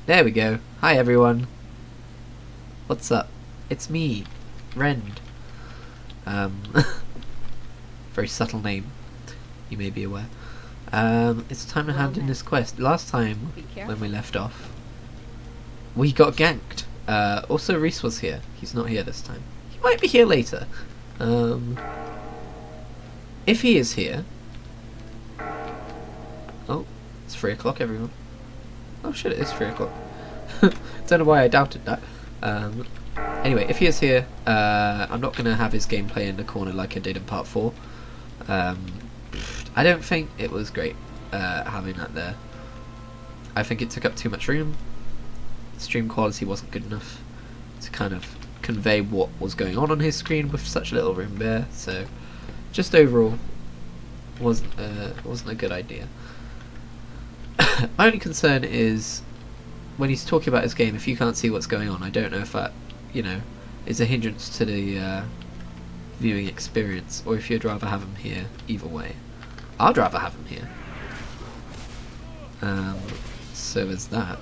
There we go. Hi everyone. What's up? It's me, Rend. Very subtle name, you may be aware. It's time to hand in this quest. Last time, when we left off, we got ganked. Also Reese was here. He's not here this time. He might be here later. If he is here... Oh, it's 3 o'clock everyone. Oh shit, it is 3 o'clock. Don't know why I doubted that. Anyway, if he is here, I'm not going to have his gameplay in the corner like I did in part 4. I don't think it was great having that there. I think it took up too much room. The stream quality wasn't good enough to kind of convey what was going on his screen with such little room there, so just overall wasn't a good idea. My only concern is when he's talking about his game, if you can't see what's going on, I don't know if that, you know, is a hindrance to the viewing experience, or if you'd rather have him here. Either way, I'd rather have him here. So there's that.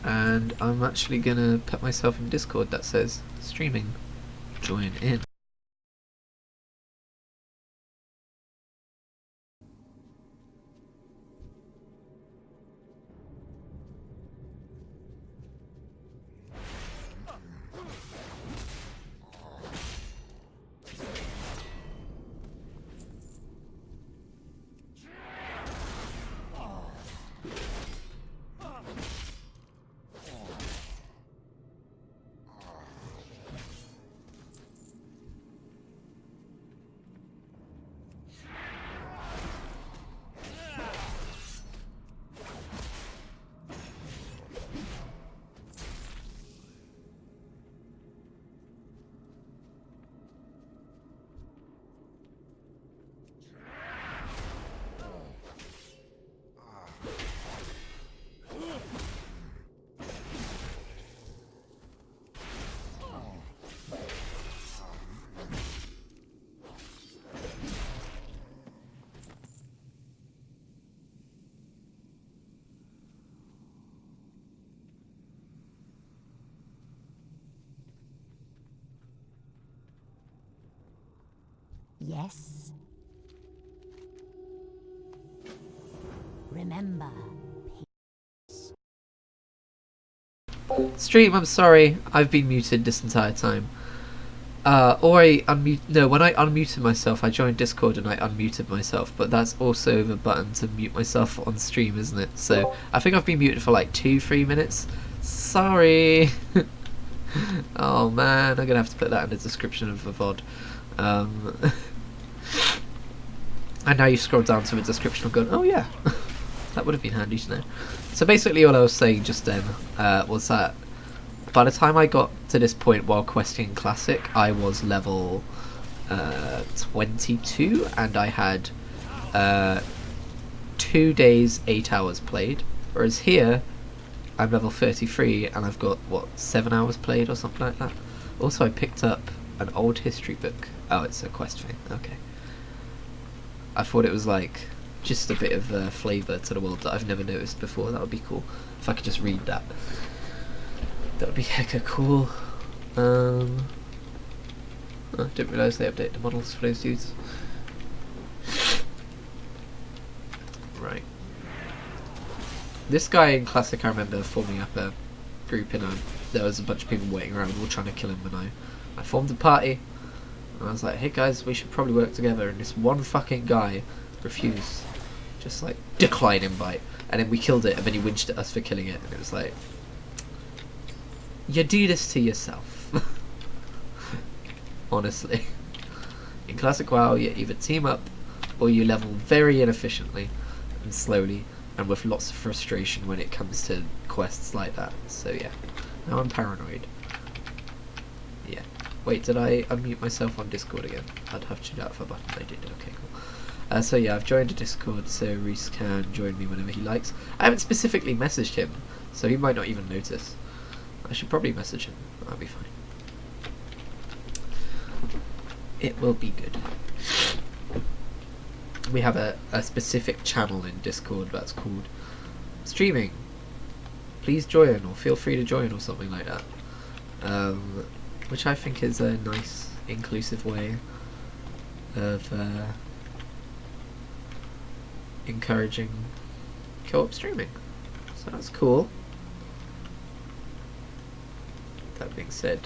And I'm actually gonna put myself in Discord that says streaming, join in. Yes. Remember. Stream, I'm sorry, I've been muted this entire time. Or I unmute. No, when I unmuted myself, I joined Discord and I unmuted myself, but that's also the button to mute myself on stream, isn't it? So I think I've been muted for like 2-3 minutes. Sorry. Oh man, I'm gonna have to put that in the description of the VOD. And now you scroll down to the description and go, oh yeah, that would have been handy to know. So basically what I was saying just then was that by the time I got to this point while questing Classic, I was level 22 and I had 2 days, 8 hours played. Whereas here, I'm level 33 and I've got, what, 7 hours played or something like that. Also I picked up an old history book. Oh, it's a quest thing, okay. I thought it was like just a bit of flavour to the world that I've never noticed before. That would be cool if I could just read that. That would be hecka cool. I didn't realise they updated the models for those dudes. Right. This guy in Classic, I remember forming up a group and there was a bunch of people waiting around all trying to kill him, and I formed a party. And I was like, hey guys, we should probably work together, and this one fucking guy refused. Just like, decline invite. And then we killed it, and then he winched at us for killing it, and it was like, you do this to yourself. Honestly. In Classic WoW, you either team up, or you level very inefficiently, and slowly, and with lots of frustration when it comes to quests like that. So yeah, now I'm paranoid. Yeah. Wait, did I unmute myself on Discord again? I'd have to do that for a button. I did. Okay, cool. So yeah, I've joined a Discord so Reese can join me whenever he likes. I haven't specifically messaged him, so he might not even notice. I should probably message him. That'll be fine. It will be good. We have a specific channel in Discord that's called streaming, please join, or feel free to join, or something like that. Which I think is a nice, inclusive way of encouraging co-op streaming. So that's cool. That being said,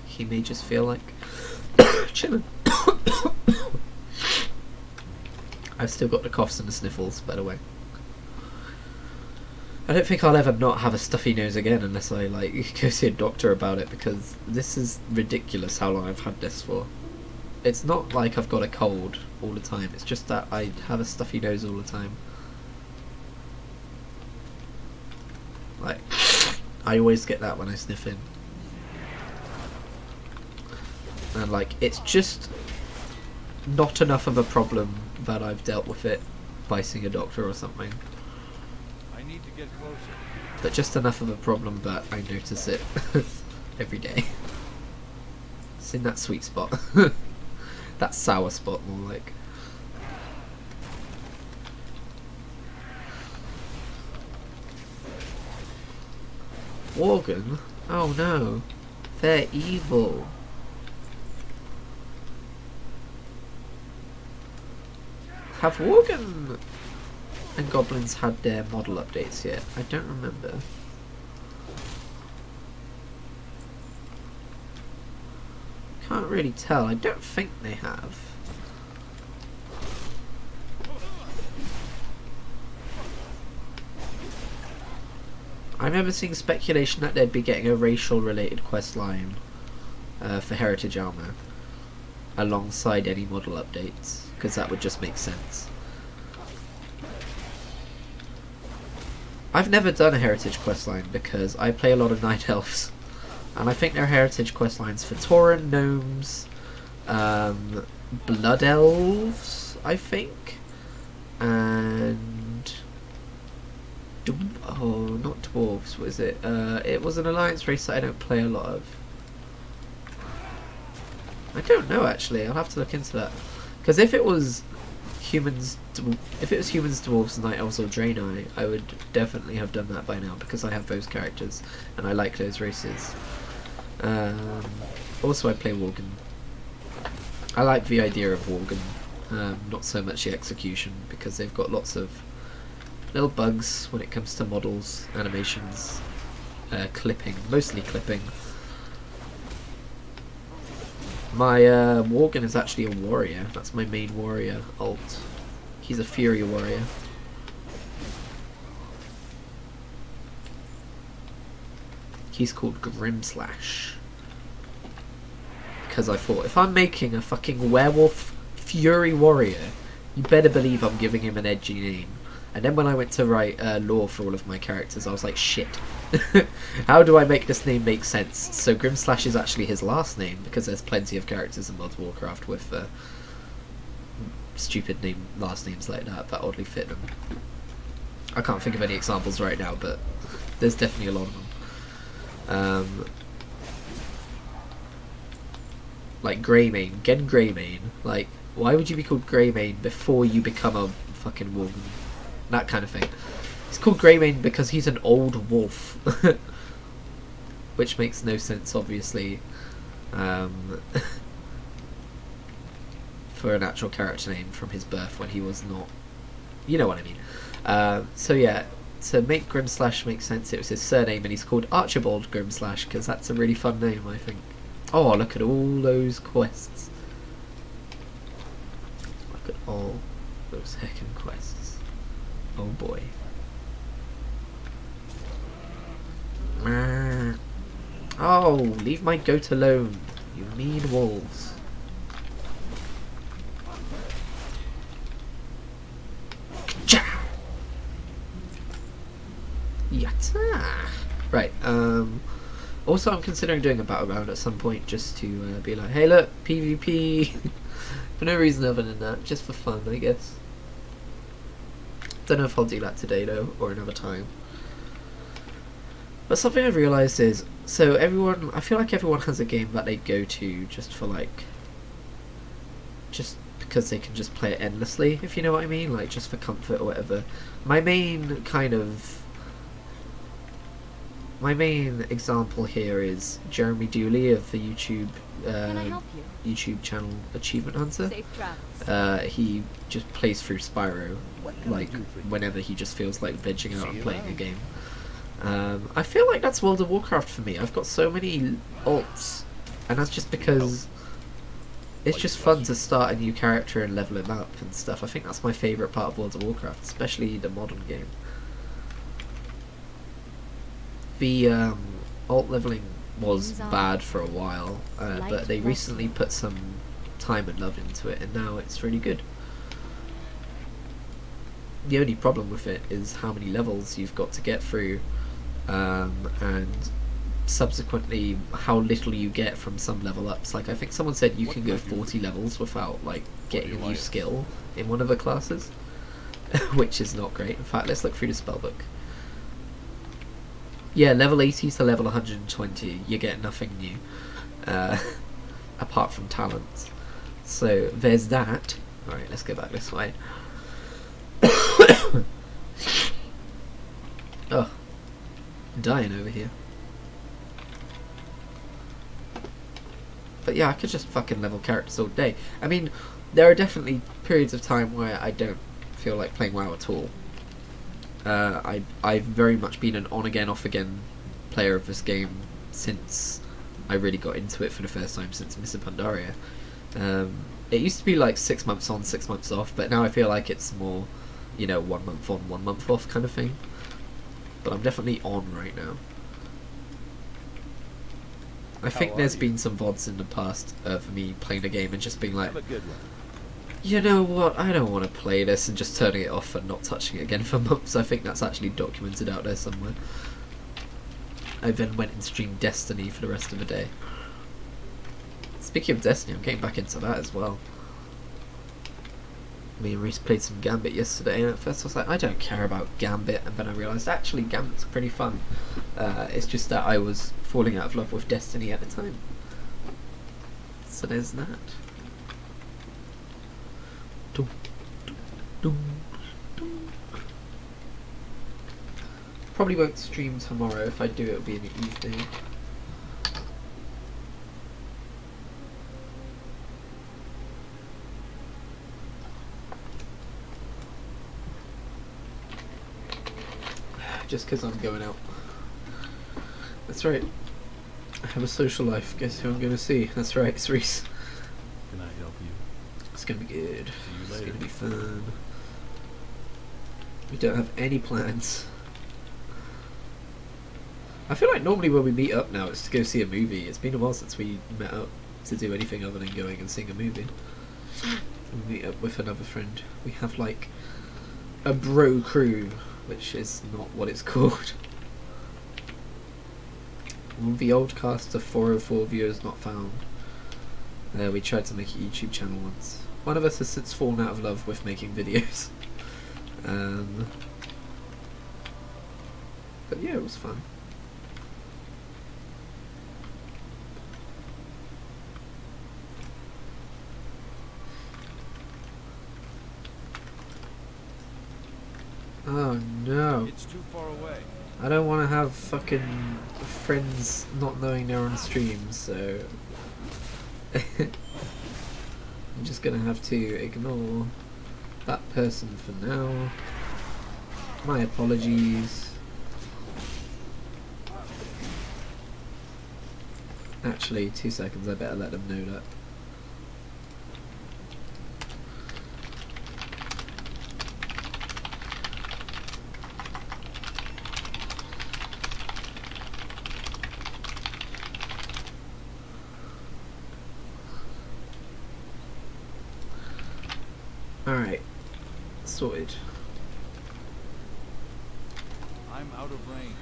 he may just feel like chilling. I've still got the coughs and the sniffles, by the way. I don't think I'll ever not have a stuffy nose again unless I like go see a doctor about it, because this is ridiculous how long I've had this for. It's not like I've got a cold all the time, it's just that I have a stuffy nose all the time. Like, I always get that when I sniff in. And like, it's just not enough of a problem that I've dealt with it by seeing a doctor or something. I need to get closer. But just enough of a problem that I notice it every day. It's in that sweet spot. That sour spot, more like. Worgen? Oh no. They're evil. Have Worgen and Goblins had their model updates yet? I don't remember. Can't really tell. I don't think they have. I remember seeing speculation that they'd be getting a racial related quest line for Heritage Armor alongside any model updates, because that would just make sense. I've never done a Heritage questline because I play a lot of Night Elves, and I think there are Heritage questlines for Tauren, Gnomes, Blood Elves, I think, and not Dwarves, was it? It was an Alliance race that I don't play a lot of. I don't know actually. I'll have to look into that, because if it was humans, dwarves, night elves, or Draenei, I would definitely have done that by now, because I have those characters and I like those races. Also, I play Worgen. I like the idea of Worgen, not so much the execution, because they've got lots of little bugs when it comes to models, animations, clipping, mostly clipping. My Worgen is actually a warrior. That's my main warrior alt. He's a Fury warrior. He's called Grimslash. Because I thought, if I'm making a fucking werewolf Fury warrior, you better believe I'm giving him an edgy name. And then when I went to write lore for all of my characters, I was like, shit. How do I make this name make sense? So Grimslash is actually his last name, because there's plenty of characters in World of Warcraft with stupid last names like that oddly fit them. I can't think of any examples right now, but there's definitely a lot of them. Like Greymane, Gen Greymane. Like, why would you be called Greymane before you become a fucking woman? That kind of thing. He's called Greymane because he's an old wolf. Which makes no sense, obviously, for an actual character name from his birth when he was not... You know what I mean. So yeah, to make Grimslash make sense, it was his surname, and he's called Archibald Grimslash because that's a really fun name, I think. Oh, look at all those quests. Look at all those heckin' quests. Oh boy. Oh, leave my goat alone, you mean wolves. Yatta! Right, also I'm considering doing a battleground at some point, just to be like, hey look, PvP! For no reason other than that, just for fun, I guess. Don't know if I'll do that today though, or another time. But something I've realised is, so I feel like everyone has a game that they go to just for like, just because they can just play it endlessly, if you know what I mean, like just for comfort or whatever. My main example here is Jeremy Dooley of the Can I help you? YouTube channel Achievement Hunter. Safe travels. He just plays through Spyro, What can I like do for you? whenever he just feels like vegging out See and you playing a around. game. I feel like that's World of Warcraft for me. I've got so many alts, and that's just because it's just fun to start a new character and level him up and stuff. I think that's my favourite part of World of Warcraft, especially the modern game. The alt leveling was bad for a while, but they recently put some time and love into it, and now it's really good. The only problem with it is how many levels you've got to get through, and subsequently how little you get from some level ups. Like I think someone said you can go 40 levels without like getting a new skill in one of the classes, which is not great. In fact, let's look through the spellbook. Yeah, level 80 to level 120, you get nothing new, apart from talents. So there's that. Alright, let's go back this way. Oh, I'm dying over here. But yeah, I could just fucking level characters all day. I mean, there are definitely periods of time where I don't feel like playing WoW at all. I've very much been an on-again, off-again player of this game since I really got into it for the first time since Miss Pandaria. It used to be like 6 months on, 6 months off, but now I feel like it's more, you know, 1 month on, 1 month off kind of thing. But I'm definitely on right now. I think there's been some VODs in the past of me playing a game and just being like, Have a good one. you know what, I don't want to play this, and just turning it off and not touching it again for months. I think that's actually documented out there somewhere. I then went and streamed Destiny for the rest of the day. Speaking of Destiny, I'm getting back into that as well. Me and Reese played some Gambit yesterday, and at first I was like, I don't care about Gambit, and then I realised actually Gambit's pretty fun. It's just that I was falling out of love with Destiny at the time. So there's that. Dum, dum, dum. Probably won't stream tomorrow. If I do, it'll be in the evening. Just because I'm going out. That's right. I have a social life. Guess who I'm going to see? That's right, it's Reese. Can I help you? It's going to be good. See you It's later. going to be fun. We don't have any plans. I feel like normally when we meet up now it's to go see a movie. It's been a while since we met up to do anything other than going and seeing a movie. We meet up with another friend. We have like a bro crew, which is not what it's called. The old cast of 404 viewers not found. We tried to make a YouTube channel once. One of us has since fallen out of love with making videos. But yeah, it was fun. Oh no. It's too far away. I don't want to have fucking friends not knowing they're on stream, so I'm just gonna have to ignore that person for now. My apologies. Actually, 2 seconds, I better let them know that. Alright, sorted. I'm out of range.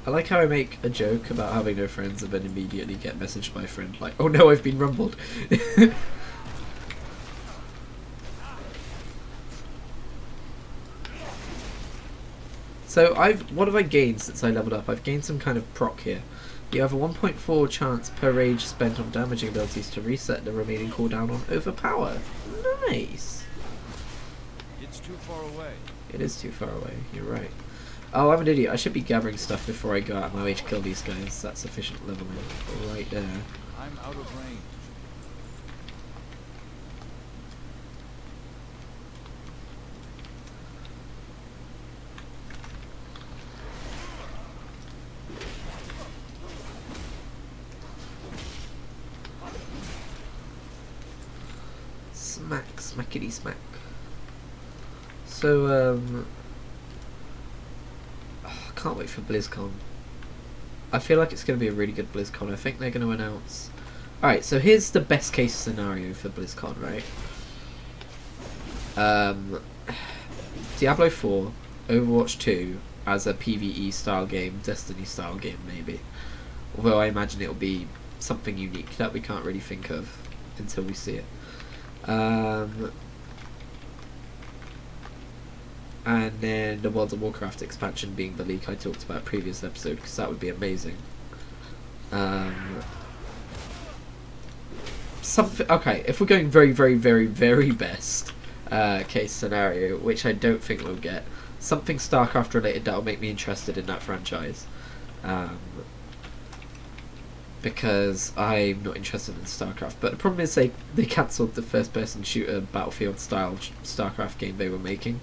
I like how I make a joke about having no friends and then immediately get messaged by a friend like, oh no, I've been rumbled. So what have I gained since I leveled up? I've gained some kind of proc here. You have a 1.4 chance per rage spent on damaging abilities to reset the remaining cooldown on overpower. Nice. It's too far away. It is too far away. You're right. Oh, I'm an idiot. I should be gathering stuff before I go out of my way to kill these guys. That's sufficient leveling right there. I'm out of range. Smack, smackity smack. So, I can't wait for BlizzCon. I feel like it's going to be a really good BlizzCon. I think they're going to announce... Alright, so here's the best case scenario for BlizzCon, right? Diablo 4, Overwatch 2 as a PvE style game, Destiny style game maybe. Although I imagine it'll be something unique that we can't really think of until we see it. And then the World of Warcraft expansion being the leak I talked about previous episode, because that would be amazing. Something. Okay, if we're going very, very, very, very best case scenario, which I don't think we'll get, something StarCraft related that'll make me interested in that franchise. Because I'm not interested in StarCraft. But the problem is they cancelled the first-person shooter Battlefield-style StarCraft game they were making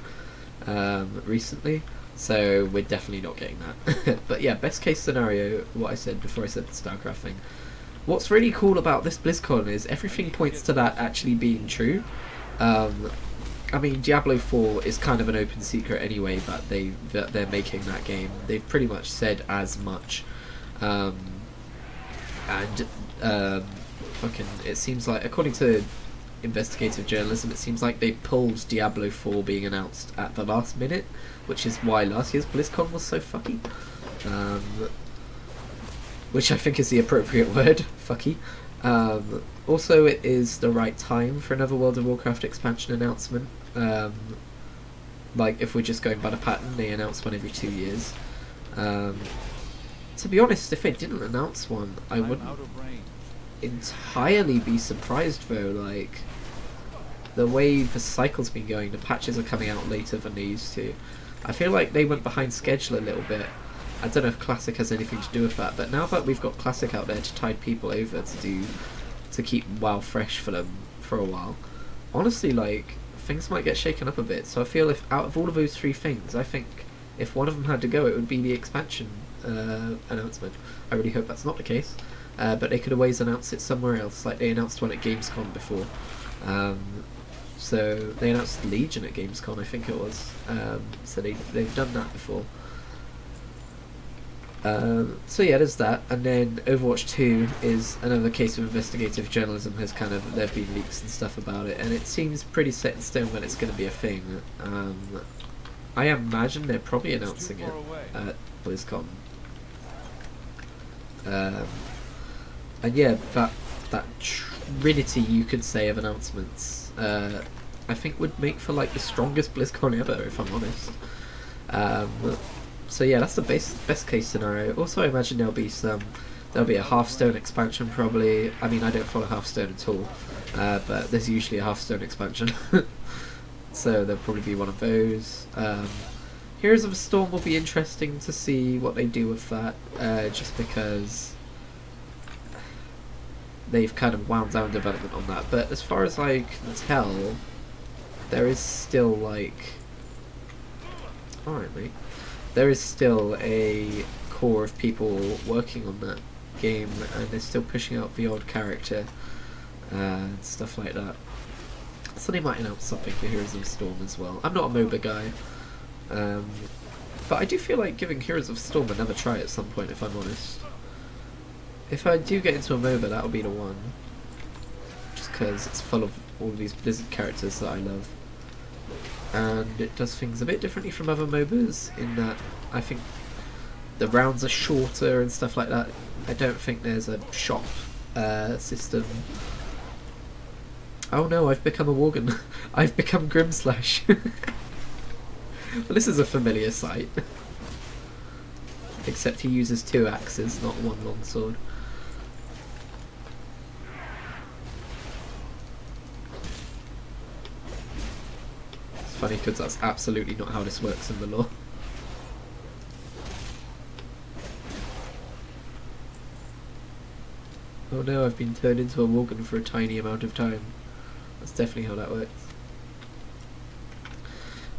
recently, so we're definitely not getting that. But yeah, best case scenario, what I said before I said the StarCraft thing. What's really cool about this BlizzCon is everything points to that actually being true. I mean, Diablo 4 is kind of an open secret anyway that they're making that game. They've pretty much said as much. Fucking, it seems like, according to investigative journalism, it seems like they pulled Diablo 4 being announced at the last minute, which is why last year's BlizzCon was so fucky. Which I think is the appropriate word, fucky. Also, it is the right time for another World of Warcraft expansion announcement. Like, if we're just going by the pattern, they announce one every 2 years. To be honest, if they didn't announce one, I wouldn't entirely be surprised though. Like, the way the cycle's been going, the patches are coming out later than they used to. I feel like they went behind schedule a little bit. I don't know if Classic has anything to do with that, but now that we've got Classic out there to tide people over to keep WoW fresh for them for a while, honestly, like, things might get shaken up a bit. So I feel if out of all of those three things, I think if one of them had to go, it would be the expansion announcement. I really hope that's not the case, but they could always announce it somewhere else, like they announced one at Gamescom before. So they announced Legion at Gamescom, I think it was. So they've done that before. So yeah, there's that, and then Overwatch 2 is another case of investigative journalism. Has kind of, there've been leaks and stuff about it, and it seems pretty set in stone when it's going to be a thing. I imagine they're probably announcing it at BlizzCon. And yeah, that trinity, you could say, of announcements, I think would make for like the strongest BlizzCon ever, if I'm honest. So yeah, that's the best case scenario. Also, I imagine there'll be a Hearthstone expansion probably. I mean, I don't follow Hearthstone at all, but there's usually a Hearthstone expansion, so there'll probably be one of those. Heroes of the Storm will be interesting to see what they do with that, just because they've kind of wound down development on that. But as far as I can tell, there is still like... Alright, mate. There is still a core of people working on that game, and they're still pushing out the odd character and stuff like that. So they might announce something for Heroes of the Storm as well. I'm not a MOBA guy, but I do feel like giving Heroes of the Storm another try at some point, if I'm honest. If I do get into a MOBA, that'll be the one. Just because it's full of all these Blizzard characters that I love. And it does things a bit differently from other MOBAs, in that I think the rounds are shorter and stuff like that. I don't think there's a shop system. Oh no, I've become a Worgen. I've become Grimslash. Well, this is a familiar sight. except he uses 2 axes, not 1 longsword. It's funny because that's absolutely not how this works in the lore. Oh no, I've been turned into a Worgen for a tiny amount of time. That's definitely how that works.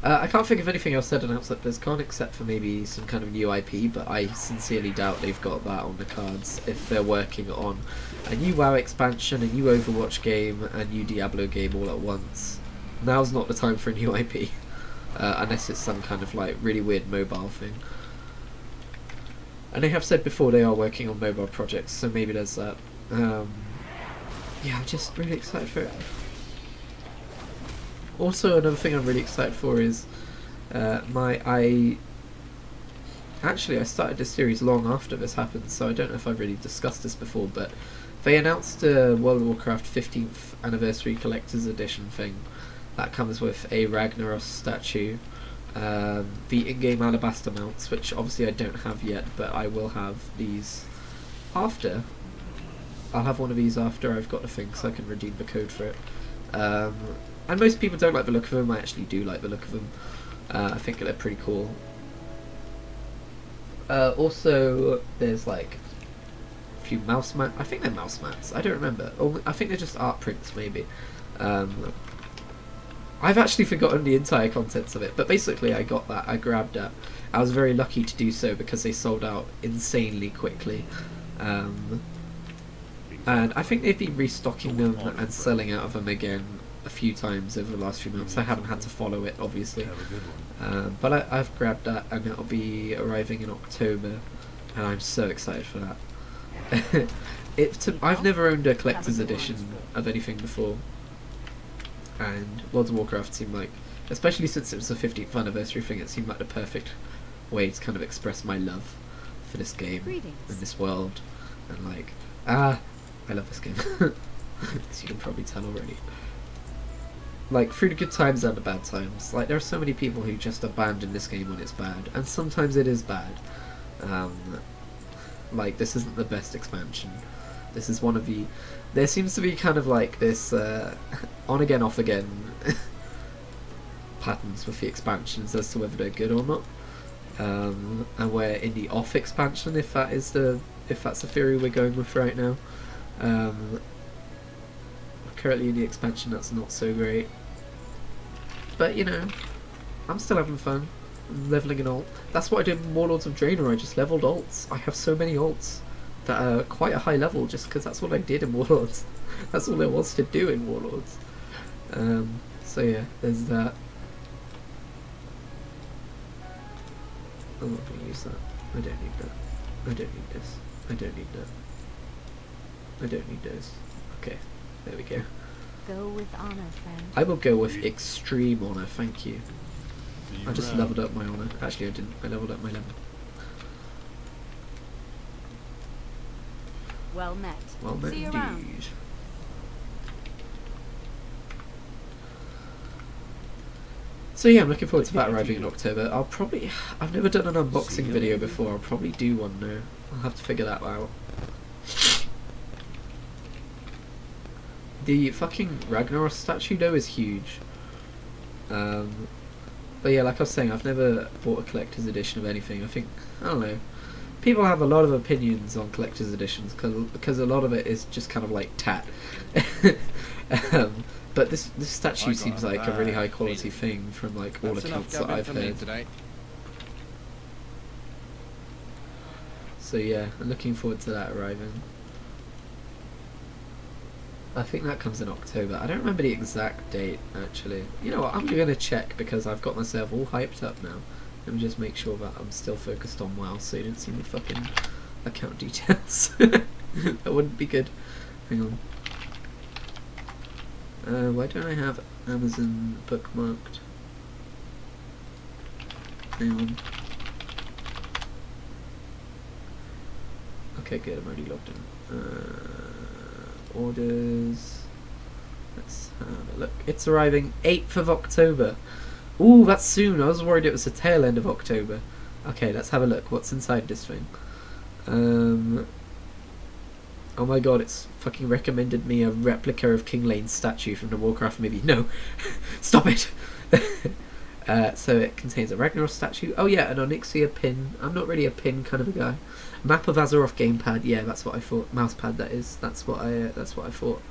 I can't think of anything else said announced at BlizzCon except for maybe some kind of new IP, but I sincerely doubt they've got that on the cards if they're working on a new WoW expansion, a new Overwatch game, a new Diablo game all at once. Now's not the time for a new IP, unless it's some kind of like really weird mobile thing. And they have said before they are working on mobile projects, so maybe there's that. Yeah, I'm just really excited for it. Also, another thing I'm really excited for is I started this series long after this happened, so I don't know if I've really discussed this before, but they announced a World of Warcraft 15th Anniversary Collector's Edition thing that comes with a Ragnaros statue, the in-game Alabaster mounts, which obviously I don't have yet, but I will have these after. I'll have one of these after I've got the thing, so I can redeem the code for it. And most people don't like the look of them. I actually do like the look of them. I think they're pretty cool. Also, there's like a few mouse mats. I think they're mouse mats. I don't remember. Or I think they're just art prints, maybe. I've actually forgotten the entire contents of it. But basically, I got that. I grabbed that. I was very lucky to do so because they sold out insanely quickly. And I think they've been restocking them and selling out of them again a few times over the last few months. I haven't had to follow it, obviously, but I've grabbed that, and it'll be arriving in October, and I'm so excited for that. I've never owned a collector's edition of anything before, and World of Warcraft seemed like, especially since it was the 15th anniversary thing, it seemed like the perfect way to kind of express my love for this game and this world, and like, I love this game, as you can probably tell already. Like, through the good times and the bad times. Like, there are so many people who just abandon this game when it's bad, and sometimes it is bad. Like, this isn't the best expansion. This is one of the... There seems to be kind of like this on-again, off-again patterns with the expansions as to whether they're good or not. And where in the off expansion, if that's the theory we're going with right now, currently in the expansion that's not so great. But you know, I'm still having fun. I'm leveling an alt. That's what I did in Warlords of Draenor. I just leveled alts. I have so many alts that are quite a high level just because that's what I did in Warlords. That's all there was to do in Warlords. So yeah, there's that. I'm not going to use that. I don't need that. I don't need this. I don't need that. I don't need those. Okay, there we go. Go with honor, friend. I will go with extreme honor, thank you. I just leveled up my honor. Actually, I didn't. I leveled up my level. Well met. Well met See you indeed. around. So yeah, I'm looking forward to that arriving in October. I've never done an unboxing video before. I'll probably do one now. I'll have to figure that out. The fucking Ragnaros statue though is huge. But yeah, like I was saying, I've never bought a collector's edition of anything. I don't know. People have a lot of opinions on collector's editions because a lot of it is just kind of like tat. But this statue seems like a really high quality thing from like all accounts that I've heard. So yeah, I'm looking forward to that arriving. I think that comes in October. I don't remember the exact date actually. You know what, I'm gonna check because I've got myself all hyped up now. Let me just make sure that I'm still focused on WoW so you don't see my fucking account details. That wouldn't be good. Hang on. Why don't I have Amazon bookmarked? Hang on. Okay, good, I'm already logged in. Orders. Let's have a look. It's arriving 8th of October. Ooh, that's soon. I was worried it was the tail end of October. Okay, let's have a look. What's inside this thing? Oh my god, it's fucking recommended me a replica of King Lane's statue from the Warcraft movie. No! Stop it! So it contains a Ragnaros statue. Oh yeah, an Onyxia pin. I'm not really a pin kind of a guy. Map of Azeroth gamepad. Yeah, that's what I thought. Mousepad, that is. That's what I thought.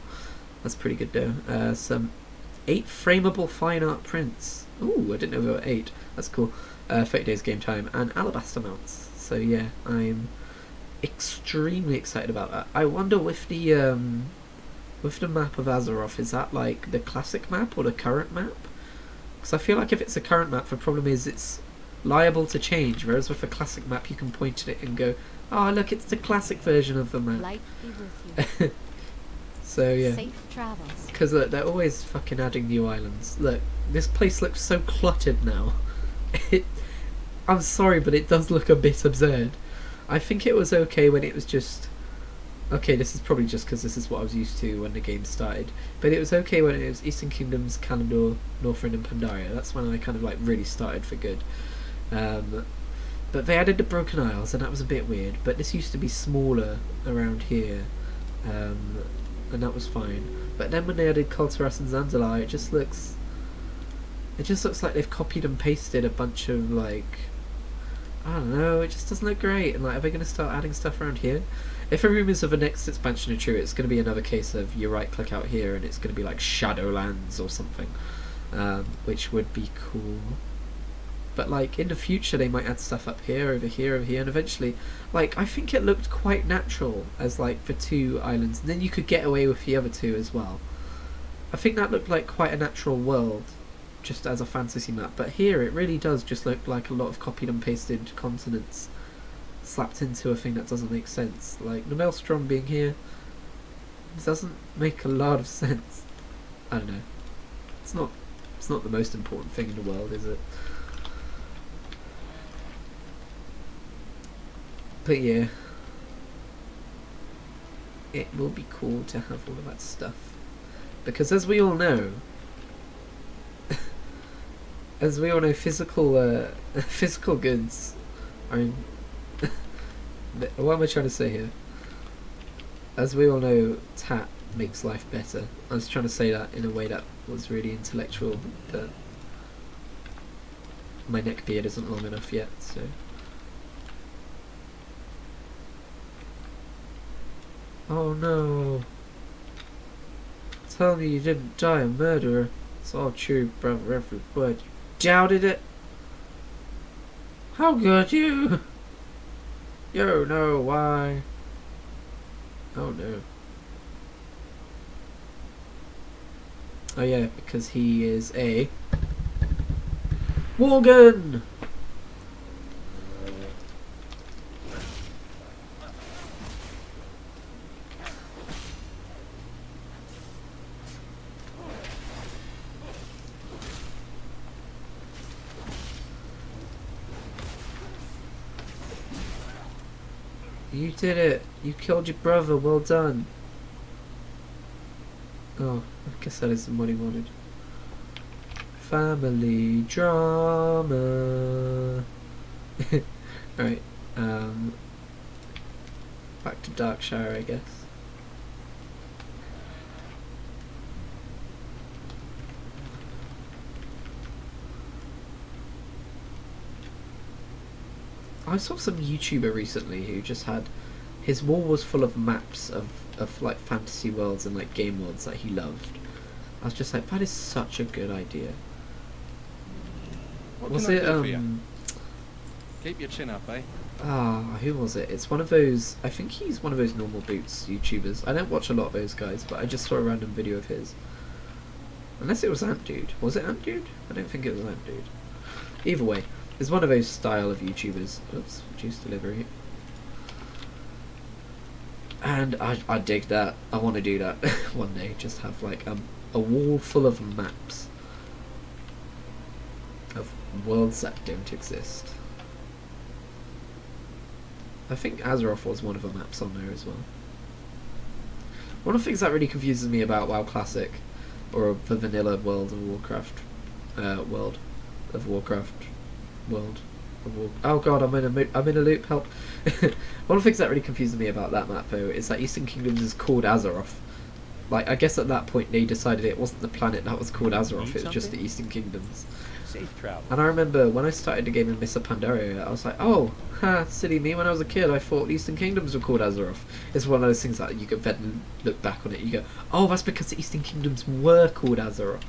That's pretty good though. Some 8 frameable fine art prints. Ooh, I didn't know there were 8. That's cool. 30 days game time and alabaster mounts. So yeah, I'm extremely excited about that. I wonder with the map of Azeroth, is that like the classic map or the current map? Because I feel like if it's a current map, the problem is it's liable to change, whereas with a classic map you can point at it and go, oh look, it's the classic version of the map. Light be with you. So yeah, Safe travels. because they're always fucking adding new islands. Look, this place looks so cluttered now. I'm sorry, but it does look a bit absurd. I think it was okay when it was just... Okay, this is probably just because this is what I was used to when the game started. But it was okay when it was Eastern Kingdoms, Kalimdor, Northrend and Pandaria. That's when I kind of like really started for good. But they added the Broken Isles and that was a bit weird. But this used to be smaller around here. And that was fine. But then when they added Kulturas and Zandalar, it just looks like they've copied and pasted a bunch of like... I don't know, it just doesn't look great. And like, are they going to start adding stuff around here? If the rumours of the next expansion are true, it's going to be another case of you right click out here and it's going to be like Shadowlands or something, which would be cool. But like in the future they might add stuff up here, over here, over here, and eventually, like, I think it looked quite natural as like the 2 islands, and then you could get away with the other 2 as well. I think that looked like quite a natural world, just as a fantasy map. But here it really does just look like a lot of copied and pasted continents slapped into a thing that doesn't make sense. Like the Maelstrom being here doesn't make a lot of sense. I don't know. It's not the most important thing in the world, is it? But yeah, it will be cool to have all of that stuff, because as we all know, physical goods are in what am I trying to say here? As we all know, tat makes life better. I was trying to say that in a way that was really intellectual, but my neck beard isn't long enough yet, so... Oh no! Tell me you didn't die a murderer. It's all true, brother, every word. You doubted it? How could you? You know why. Oh no. Oh yeah, because he is a... Morgan! You did it! You killed your brother, well done! Oh, I guess that isn't what he wanted. Family drama! Alright, back to Darkshire, I guess. I saw some YouTuber recently who just had... His wall was full of maps of like fantasy worlds and like game worlds that he loved. I was just like, that is such a good idea. What Was can I it, do for you? Keep your chin up, eh? Who was it? It's one of those... I think he's one of those normal boots YouTubers. I don't watch a lot of those guys, but I just saw a random video of his. Unless it was Ant Dude. Was it Ant Dude? I don't think it was Ant Dude. Either way, it's one of those style of YouTubers. Oops, juice delivery. And I dig that. I want to do that one day. Just have like a wall full of maps of worlds that don't exist. I think Azeroth was one of the maps on there as well. One of the things that really confuses me about WoW Classic, or the vanilla World of Warcraft, Oh god, I'm in a loop. Help! One of the things that really confuses me about that map though is that Eastern Kingdoms is called Azeroth. Like, I guess at that point they decided it wasn't the planet that was called Azeroth, it was just the Eastern Kingdoms. Safe travel. And I remember when I started the game in Mists of Pandaria, I was like, oh, ha, silly me, when I was a kid I thought the Eastern Kingdoms were called Azeroth. It's one of those things that you could then look back on it, you go, oh, that's because the Eastern Kingdoms were called Azeroth.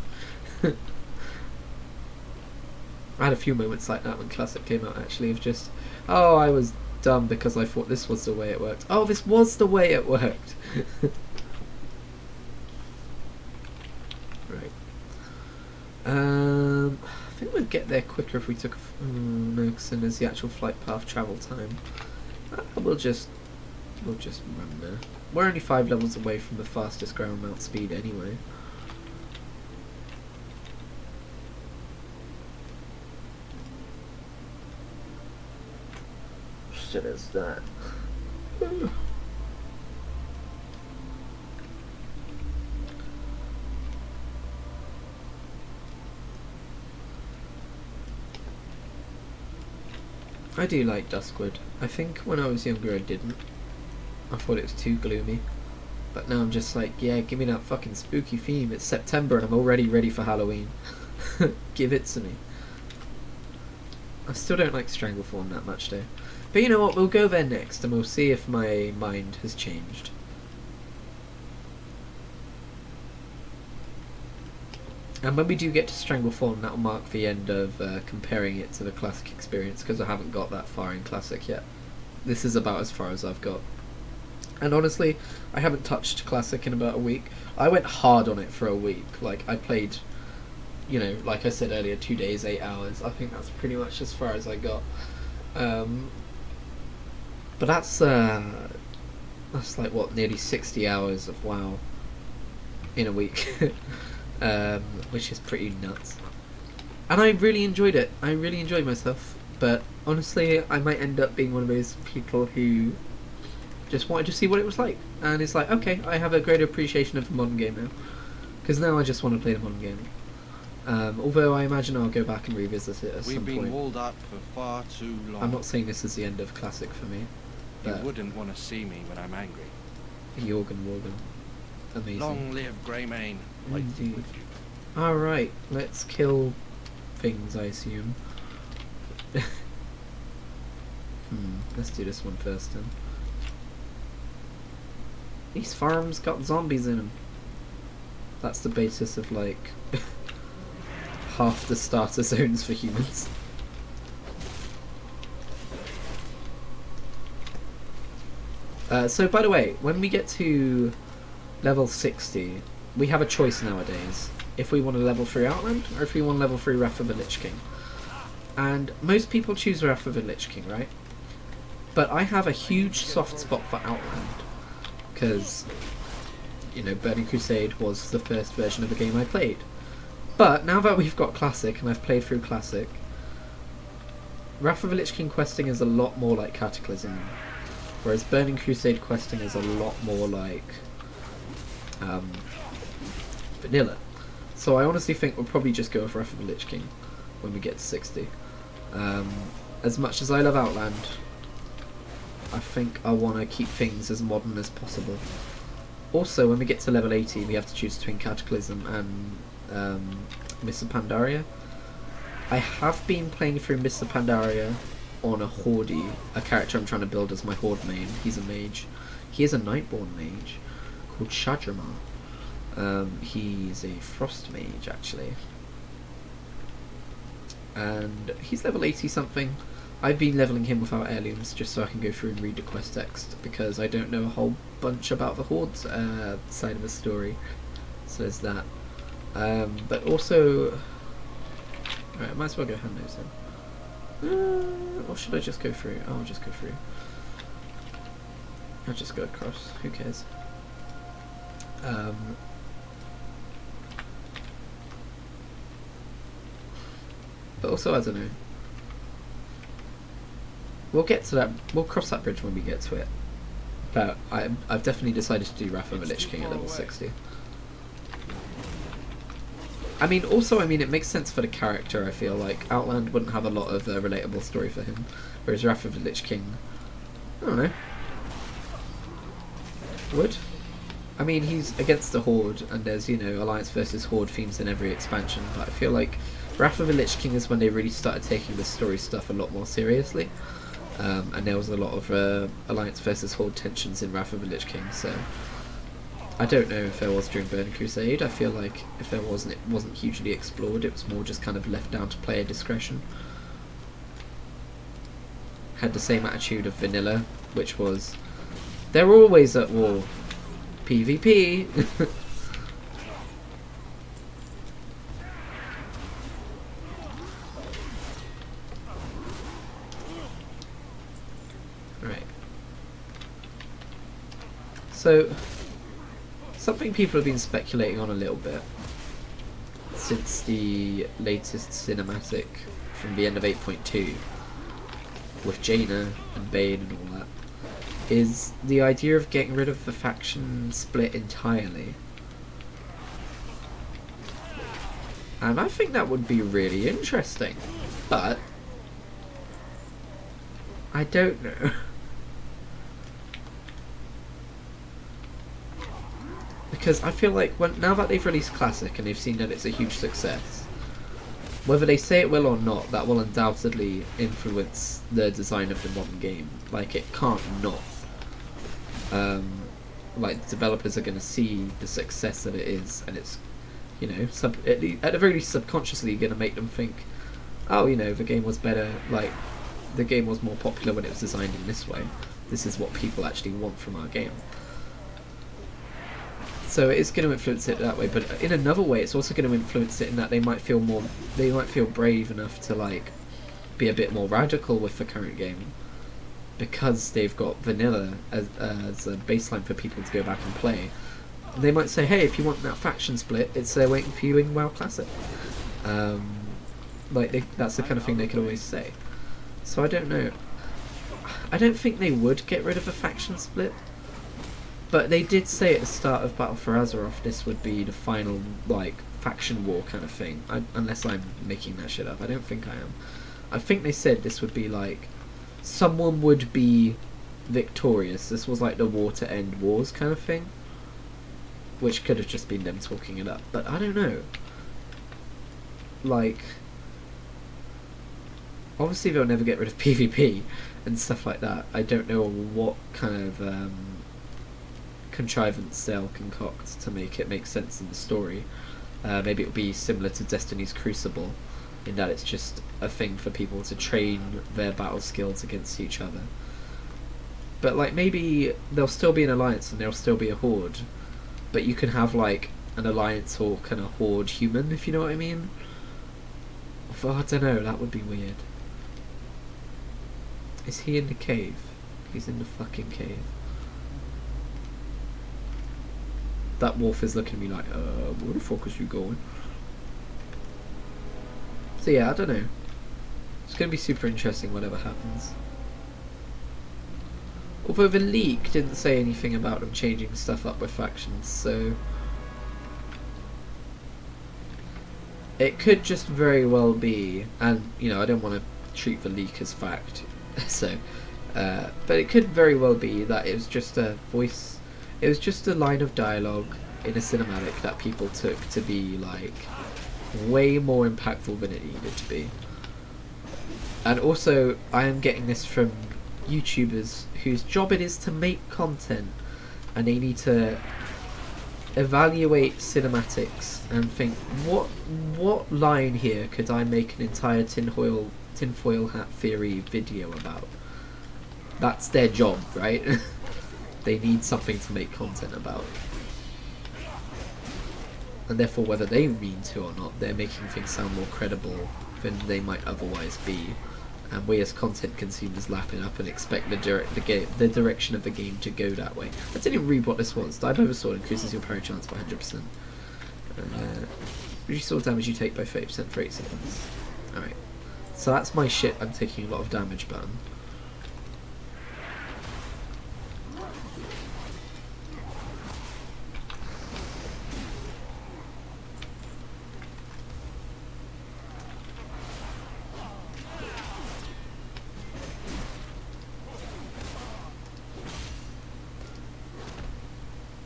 I had a few moments like that when Classic came out, actually, of just, oh, I was dumb because I thought this was the way it worked. Oh, this was the way it worked. Right. I think we'd get there quicker if we took no, because then there's the actual flight path travel time. We'll just run there. We're only 5 levels away from the fastest ground mount speed anyway. Shit is that? I do like Duskwood. I think when I was younger I didn't. I thought it was too gloomy. But now I'm just like, yeah, give me that fucking spooky theme. It's September and I'm already ready for Halloween. Give it to me. I still don't like Stranglethorn that much though. But you know what, we'll go there next and we'll see if my mind has changed. And when we do get to Stranglethorn, that'll mark the end of comparing it to the Classic experience, because I haven't got that far in Classic yet. This is about as far as I've got. And honestly, I haven't touched Classic in about a week. I went hard on it for a week. Like, I played, you know, like I said earlier, 2 days, 8 hours. I think that's pretty much as far as I got. But that's like, what, nearly 60 hours of WoW in a week. Which is pretty nuts. And I really enjoyed it. I really enjoyed myself. But honestly, I might end up being one of those people who just wanted to see what it was like. And it's like, okay, I have a greater appreciation of the modern game now. Because now I just want to play the modern game. Although I imagine I'll go back and revisit it at some point. We've been walled up for far too long. I'm not saying this is the end of Classic for me. You wouldn't want to see me when I'm angry. Jorgen Morgan. Amazing. Long live Greymane. Indeed. Alright, let's kill things, I assume. Let's do this one first then. These farms got zombies in them. That's the basis of like half the starter zones for humans. So by the way, when we get to level 60, we have a choice nowadays. If we want to level 3 Outland, or if we want to level 3 Wrath of the Lich King. And most people choose Wrath of the Lich King, right? But I have a huge soft spot for Outland. Because, you know, Burning Crusade was the first version of the game I played. But now that we've got Classic, and I've played through Classic, Wrath of the Lich King questing is a lot more like Cataclysm. Whereas Burning Crusade questing is a lot more like vanilla. So I honestly think we'll probably just go with Wrath of the Lich King when we get to 60. As much as I love Outland, I think I want to keep things as modern as possible. Also, when we get to level 80, we have to choose between Cataclysm and Mists of Pandaria. I have been playing through Mists of Pandaria on a Horde, a character I'm trying to build as my Horde main. He's a mage. He is a Nightborn mage called Shadramar. He's a Frost mage, actually. And he's level 80 something. I've been leveling him without heirlooms just so I can go through and read the quest text, because I don't know a whole bunch about the Horde side of the story. So there's that. But also... Right, I might as well go hand those in. Or should I just go through? Oh, I'll just go through. I'll just go across. Who cares? But also, I don't know. We'll get to that. We'll cross that bridge when we get to it. But I've definitely decided to do Wrath of the Lich King at level 60. I mean, also, I mean, it makes sense for the character. I feel like Outland wouldn't have a lot of relatable story for him, whereas Wrath of the Lich King, I don't know, would. I mean, he's against the Horde, and there's, you know, Alliance versus Horde themes in every expansion, but I feel like Wrath of the Lich King is when they really started taking the story stuff a lot more seriously, and there was a lot of Alliance versus Horde tensions in Wrath of the Lich King, so I don't know if there was during Burning Crusade. I feel like if there wasn't, it wasn't hugely explored, it was more just kind of left down to player discretion. Had the same attitude of Vanilla, which was, they're always at war. PvP. Right. So, something people have been speculating on a little bit since the latest cinematic from the end of 8.2 with Jaina and Bane and all that, is the idea of getting rid of the faction split entirely. And I think that would be really interesting, but I don't know. Because I feel like now that they've released Classic and they've seen that it's a huge success, whether they say it will or not, that will undoubtedly influence the design of the modern game. Like, it can't not. Like, developers are going to see the success that it is, and it's, you know, at the very least subconsciously going to make them think, oh, you know, the game was better, like, the game was more popular when it was designed in this way. This is what people actually want from our game. So it's going to influence it that way, but in another way, it's also going to influence it in that they might feel brave enough to, like, be a bit more radical with the current game, because they've got vanilla as a baseline for people to go back and play. They might say, hey, if you want that faction split, it's there waiting for you in WoW Classic. That's the kind of thing they could always say. So I don't know. I don't think they would get rid of a faction split. But they did say at the start of Battle for Azeroth this would be the final, like, faction war kind of thing. Unless I'm making that shit up. I don't think I am. I think they said this would be like, someone would be victorious. This was like the war to end wars kind of thing. Which could have just been them talking it up. But I don't know. Like, obviously they'll never get rid of PvP and stuff like that. I don't know what kind of contrivance they'll concoct to make it make sense in the story. Maybe it'll be similar to Destiny's Crucible, in that it's just a thing for people to train their battle skills against each other. But, like, maybe there'll still be an alliance and there'll still be a horde, but you can have, like, an alliance or kind of horde human, if you know what I mean. Oh, I don't know, that would be weird. Is he in the cave? He's in the fucking cave. That wolf is looking at me like, where the fuck is you going? So yeah, I don't know. It's going to be super interesting whatever happens. Although the leak didn't say anything about them changing stuff up with factions, so it could just very well be, and you know, I don't want to treat the leak as fact, so but it could very well be that it was just a voice. It was just a line of dialogue in a cinematic that people took to be, like, way more impactful than it needed to be. And also, I am getting this from YouTubers whose job it is to make content, and they need to evaluate cinematics and think, what line here could I make an entire tinfoil hat theory video about? That's their job, right? They need something to make content about. And therefore, whether they mean to or not, they're making things sound more credible than they might otherwise be. And we as content consumers lap it up and expect the direction of the game to go that way. I didn't even read what this was. Die by the sword increases your parry chance by 100%. Reduce sword damage you take by 30% for 8 seconds. Alright. So that's my shit I'm taking a lot of damage button.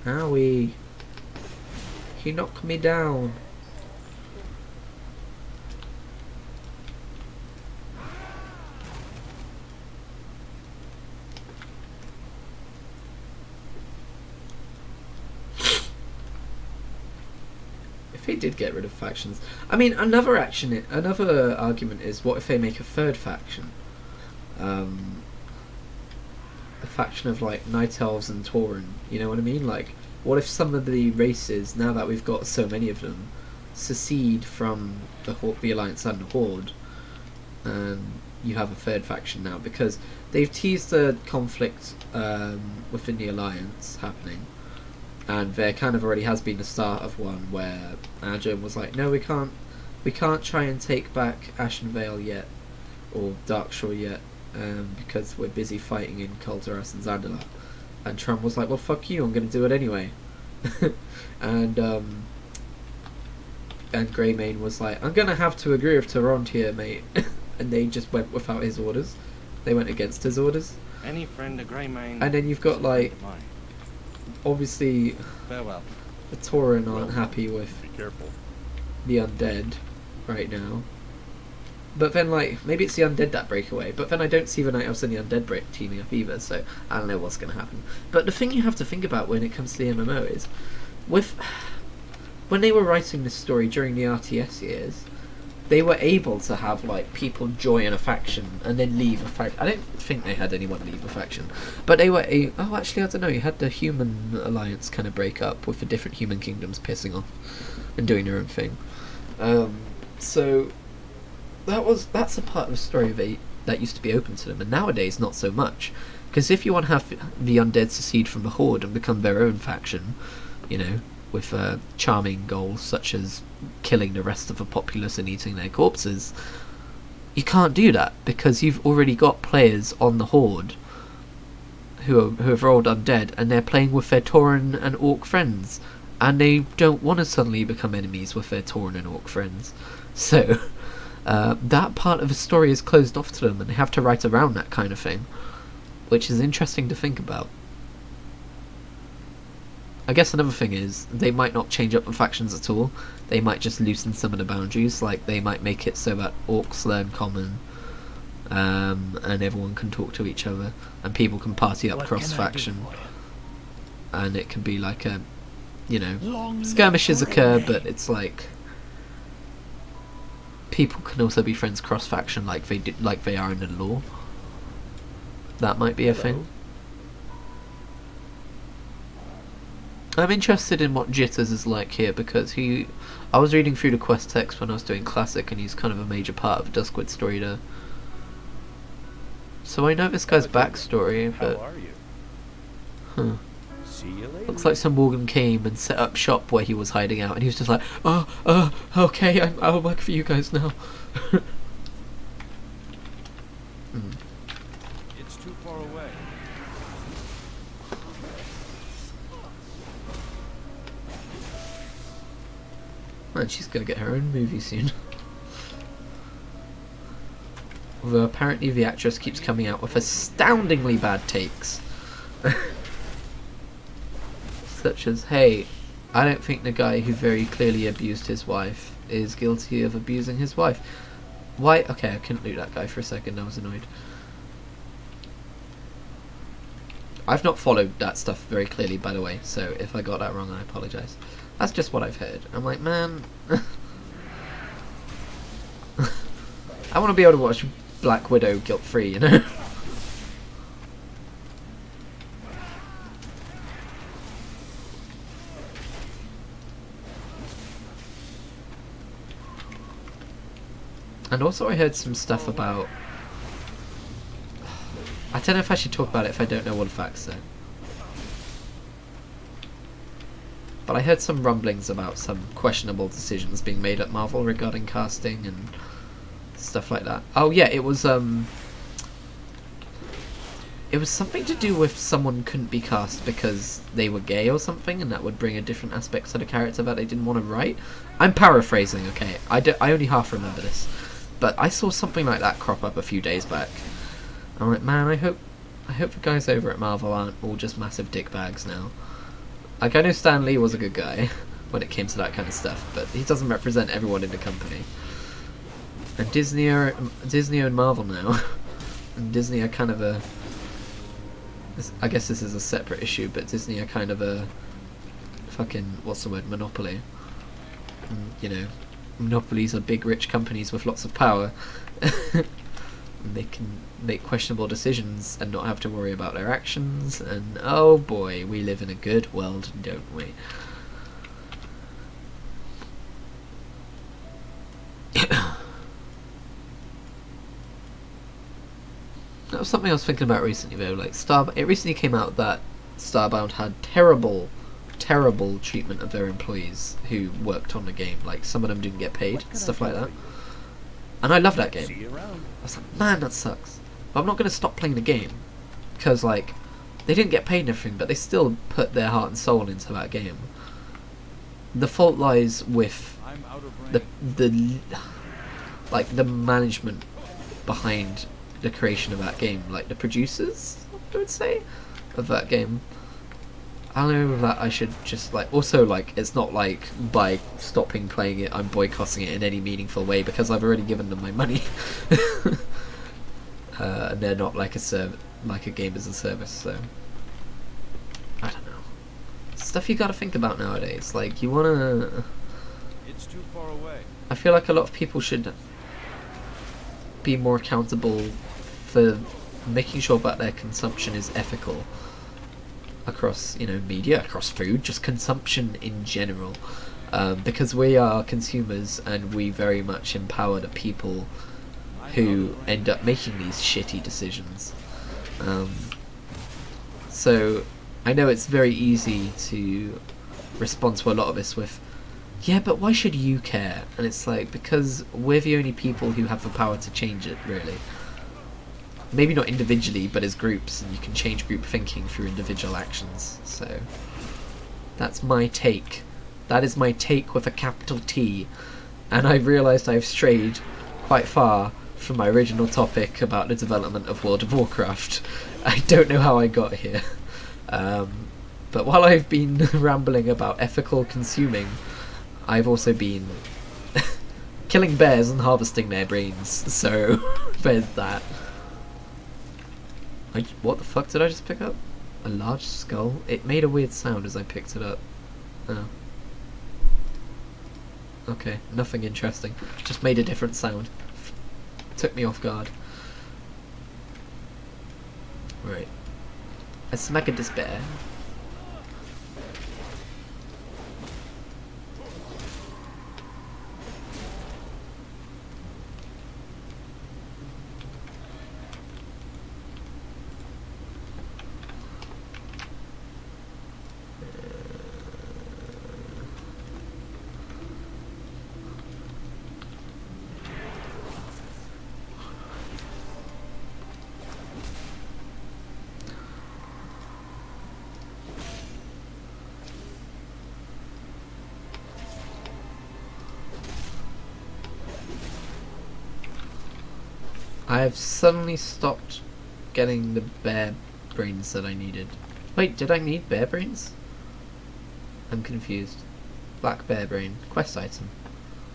Owie. He knocked me down. If they did get rid of factions, I mean, another argument is, what if they make a third faction? A faction of like Night Elves and Tauren, you know what I mean? Like, what if some of the races, now that we've got so many of them, secede from the Alliance and the Horde, and you have a third faction now, because they've teased a conflict within the Alliance happening, and there kind of already has been the start of one where Adjum was like, no, we can't try and take back Ashenvale yet, or Darkshore yet, because we're busy fighting in Kul'Daras and Zandalar. And Trump was like, well, fuck you, I'm going to do it anyway. and Greymane was like, I'm going to have to agree with Torrent here, mate. And they just went without his orders. They went against his orders. Any friend of Greymane. And then you've got, like, obviously, farewell. the Tauren aren't happy with Be careful. the undead right now. But then, like, maybe it's the undead that break away. But then I don't see the Night Elves and the undead teaming up either, so I don't know what's going to happen. But the thing you have to think about when it comes to the MMO is, when they were writing this story during the RTS years, they were able to have, like, people join a faction and then leave a faction. I don't think they had anyone leave a faction. But they were oh, actually, I don't know, you had the Human Alliance kind of break up with the different human kingdoms pissing off and doing their own thing. So that's a part of the story that used to be open to them, and nowadays not so much. Because if you want to have the undead secede from the Horde and become their own faction, you know, with charming goals such as killing the rest of the populace and eating their corpses, you can't do that because you've already got players on the Horde who have rolled undead, and they're playing with their Tauren and Orc friends, and they don't want to suddenly become enemies with their Tauren and Orc friends. So that part of the story is closed off to them, and they have to write around that kind of thing, which is interesting to think about. I guess another thing is, they might not change up the factions at all. They might just loosen some of the boundaries, like they might make it so that orcs learn common, and everyone can talk to each other, and people can party up cross-faction. And it can be like a, you know, skirmishes occur, but it's like people can also be friends cross-faction, like they are in the lore. That might be a thing. I'm interested in what Jitters is like here, because I was reading through the quest text when I was doing Classic, and he's kind of a major part of the Duskwood story there. So I know this guy's backstory, but... How are you? Huh. See you later. Looks like some Morgan came and set up shop where he was hiding out, and he was just like, okay, I'll work for you guys now. It's too far away. Man, she's gonna get her own movie soon. Although apparently the actress keeps coming out with astoundingly bad takes. Such as, hey, I don't think the guy who very clearly abused his wife is guilty of abusing his wife. Why? Okay, I couldn't loot that guy for a second, I was annoyed. I've not followed that stuff very clearly, by the way, so if I got that wrong, I apologise. That's just what I've heard. I'm like, man... I want to be able to watch Black Widow guilt-free, you know? And also I heard some stuff about... I don't know if I should talk about it if I don't know what the facts are. But I heard some rumblings about some questionable decisions being made at Marvel regarding casting and stuff like that. Oh yeah, it was something to do with someone couldn't be cast because they were gay or something, and that would bring a different aspect to the character that they didn't want to write. I'm paraphrasing, okay? I only half remember this. But I saw something like that crop up a few days back. I'm like, man, I hope the guys over at Marvel aren't all just massive dickbags now. Like, I know Stan Lee was a good guy when it came to that kind of stuff, but he doesn't represent everyone in the company. And Disney own Marvel now, and Disney are kind of a. I guess this is a separate issue, but Disney are kind of a fucking, what's the word, monopoly. And, you know, monopolies are big rich companies with lots of power. And they can make questionable decisions and not have to worry about their actions, and oh boy, we live in a good world, don't we? That was something I was thinking about recently though, like it recently came out that Starbound had terrible treatment of their employees who worked on the game. Like, some of them didn't get paid, stuff like that. And I love that game. See you around. I was like, man, that sucks. But I'm not going to stop playing the game. Because, like, they didn't get paid and everything, but they still put their heart and soul into that game. The fault lies with I'm out of range. the management behind the creation of that game. Like, the producers, I would say, of that game. I don't know that I should just, like, also, like, it's not like by stopping playing it I'm boycotting it in any meaningful way, because I've already given them my money. And they're not like a game as a service, so I don't know. Stuff you gotta think about nowadays. Like, you wanna. It's too far away. I feel like a lot of people should be more accountable for making sure that their consumption is ethical. Across, you know, media, across food, just consumption in general, because we are consumers and we very much empower the people who end up making these shitty decisions. So I know it's very easy to respond to a lot of this with, yeah, but why should you care? And it's like, because we're the only people who have the power to change it, really. Maybe not individually, but as groups, and you can change group thinking through individual actions. So that's my take. That is my take with a capital T. And I've realised I've strayed quite far from my original topic about the development of World of Warcraft. I don't know how I got here. But while I've been rambling about ethical consuming, I've also been killing bears and harvesting their brains. So there's that. What the fuck did I just pick up? A large skull? It made a weird sound as I picked it up. Oh. Okay, nothing interesting. Just made a different sound. Took me off guard. Right. A smack of despair. I have suddenly stopped getting the bear brains that I needed. Wait, did I need bear brains? I'm confused. Black bear brain. Quest item.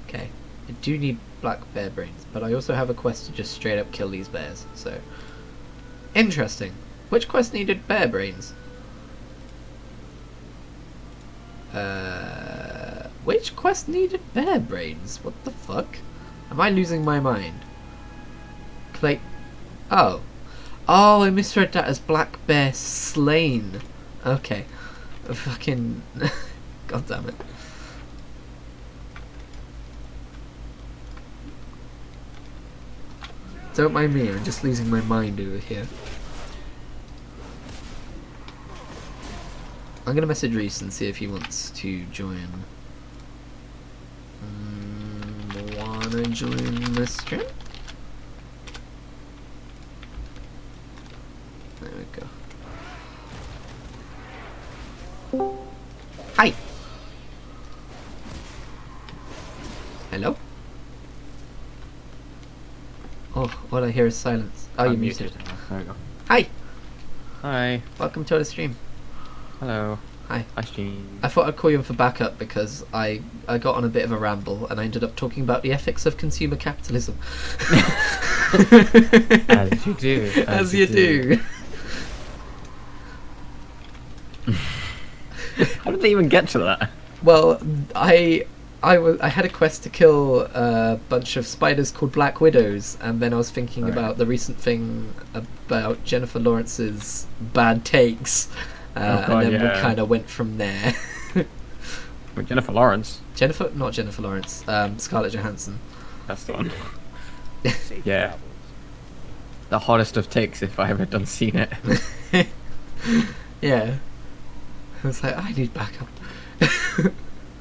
Okay. I do need black bear brains, but I also have a quest to just straight up kill these bears, so. Interesting. Which quest needed bear brains? Which quest needed bear brains? What the fuck? Am I losing my mind? Clay. Oh. Oh, I misread that as Black Bear Slain. Okay. Fucking. God damn it. Don't mind me, I'm just losing my mind over here. I'm gonna message Reese and see if he wants to join. Wanna join the stream? There we go. Hi! Hello? Oh, all I hear is silence. Oh, you muted. There we go. Hi! Hi. Welcome to the stream. Hello. Hi. Actually, I thought I'd call you in for backup because I got on a bit of a ramble and I ended up talking about the ethics of consumer capitalism. as you do. As you do. How did they even get to that? Well, I had a quest to kill a bunch of spiders called Black Widows, and then I was thinking Right. about the recent thing about Jennifer Lawrence's bad takes, God, and then we yeah. kind of went from there. With Jennifer Lawrence. Not Jennifer Lawrence, Scarlett Johansson. That's the one. Safe Yeah. travels. The hottest of takes if I ever done seen it. Yeah. I was like, I need backup.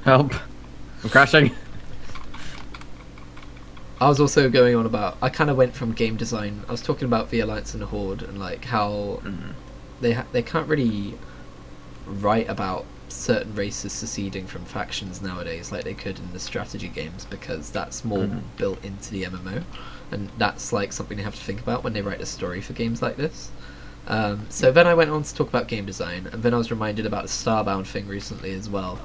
Help. I'm crashing. I was also going on about, I kind of went from game design, I was talking about the Alliance and the Horde and like how they can't really write about certain races seceding from factions nowadays like they could in the strategy games, because that's more built into the MMO, and that's like something they have to think about when they write a story for games like this. So then I went on to talk about game design, and then I was reminded about the Starbound thing recently as well,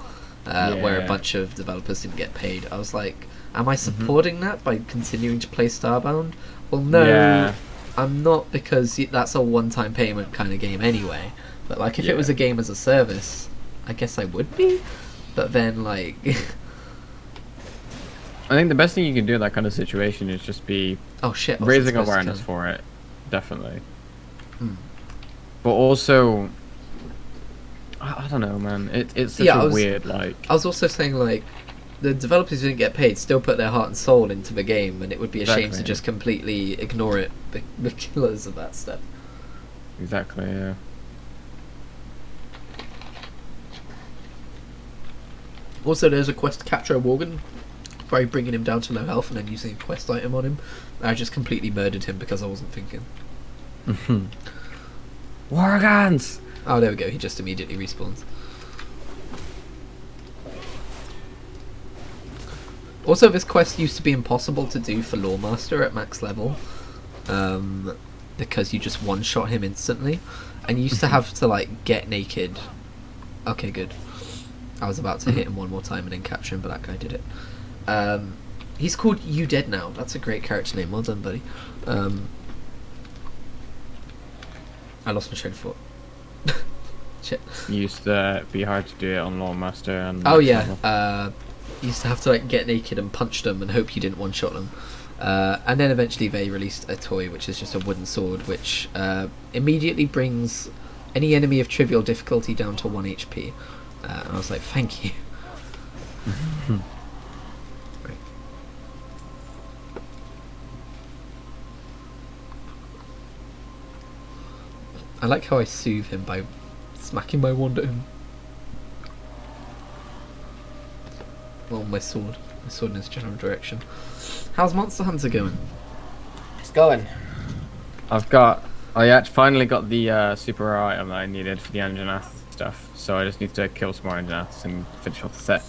where a Yeah. bunch of developers didn't get paid. I was like, am I supporting that by continuing to play Starbound? Well, no, Yeah. I'm not, because that's a one-time payment kind of game anyway. But like, if it was Yeah. a game as a service, I guess I would be. But then, like, I think the best thing you can do in that kind of situation is just be oh shit, I wasn't raising supposed to awareness kill him. for it. Definitely. Mm. But also, I don't know, man. It's such Yeah, I a was- weird, like... I was also saying, like, the developers who didn't get paid still put their heart and soul into the game, and it would be a shame to Exactly. just completely ignore it because of that stuff. Exactly, yeah. Also, there's a quest to capture a Worgen by bringing him down to low health and then using a quest item on him. I just completely murdered him because I wasn't thinking. Wargans! Oh, there we go, he just immediately respawns. Also, this quest used to be impossible to do for Lawmaster at max level, because you just one-shot him instantly, and you used to have to, like, get naked. Okay, good. I was about to hit him one more time and then capture him, but that guy did it. He's called You Dead Now. That's a great character name. Well done, buddy. I lost my train of thought. Shit. It used to be hard to do it on Lawmaster and... Oh max yeah. level. You used to have to like get naked and punch them and hope you didn't one-shot them. And then eventually they released a toy which is just a wooden sword, which immediately brings any enemy of trivial difficulty down to 1 HP. And I was like, thank you. Right. I like how I soothe him by smacking my wand at him. Well, my sword in his general direction. How's Monster Hunter going? It's going. I finally got the super rare item that I needed for the Anjanath stuff, so I just need to kill some more Anjanaths and finish off the set.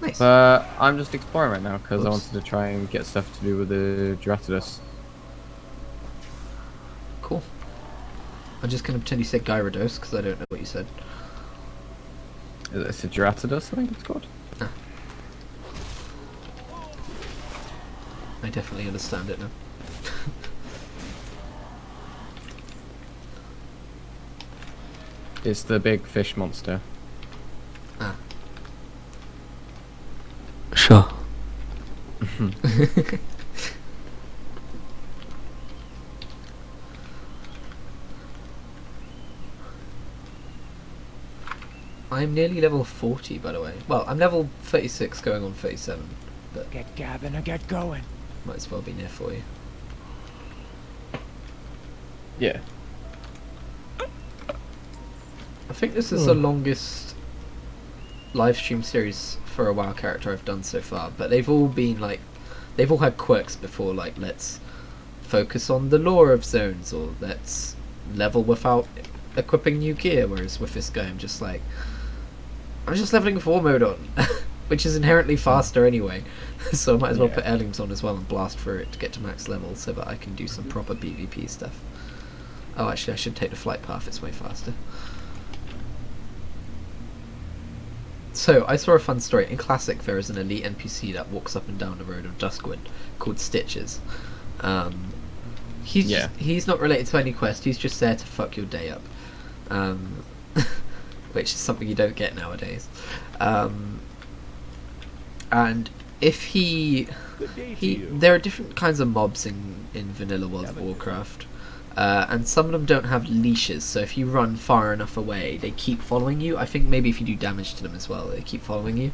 Nice. But I'm just exploring right now because I Oops. wanted to try and get stuff to do with the Geratidus. Cool. I'm just going to pretend you said Gyarados because I don't know what you said. It's a Geratidus, I think it's called. I definitely understand it now. It's the big fish monster. Ah. Sure. I'm nearly level 40, by the way. Well, I'm level 36 going on 37, but Get gabbing or get going. might as well be near 40. Yeah. I think this is the longest live stream series for a WoW character I've done so far, but they've all been like, they've all had quirks before, like let's focus on the lore of zones, or let's level without equipping new gear, whereas with this guy I'm just leveling 4 mode on, which is inherently faster anyway, so I might as well Yeah. put heirlooms on as well and blast through it to get to max level so that I can do some proper PvP stuff. Oh, actually I should take the flight path, it's way faster. So I saw a fun story. In Classic, there is an elite NPC that walks up and down the road of Duskwood called Stitches. He's not related to any quest. He's just there to fuck your day up, which is something you don't get nowadays. And if there are different kinds of mobs in Vanilla World of Warcraft. And some of them don't have leashes, so if you run far enough away, they keep following you. I think maybe if you do damage to them as well, they keep following you.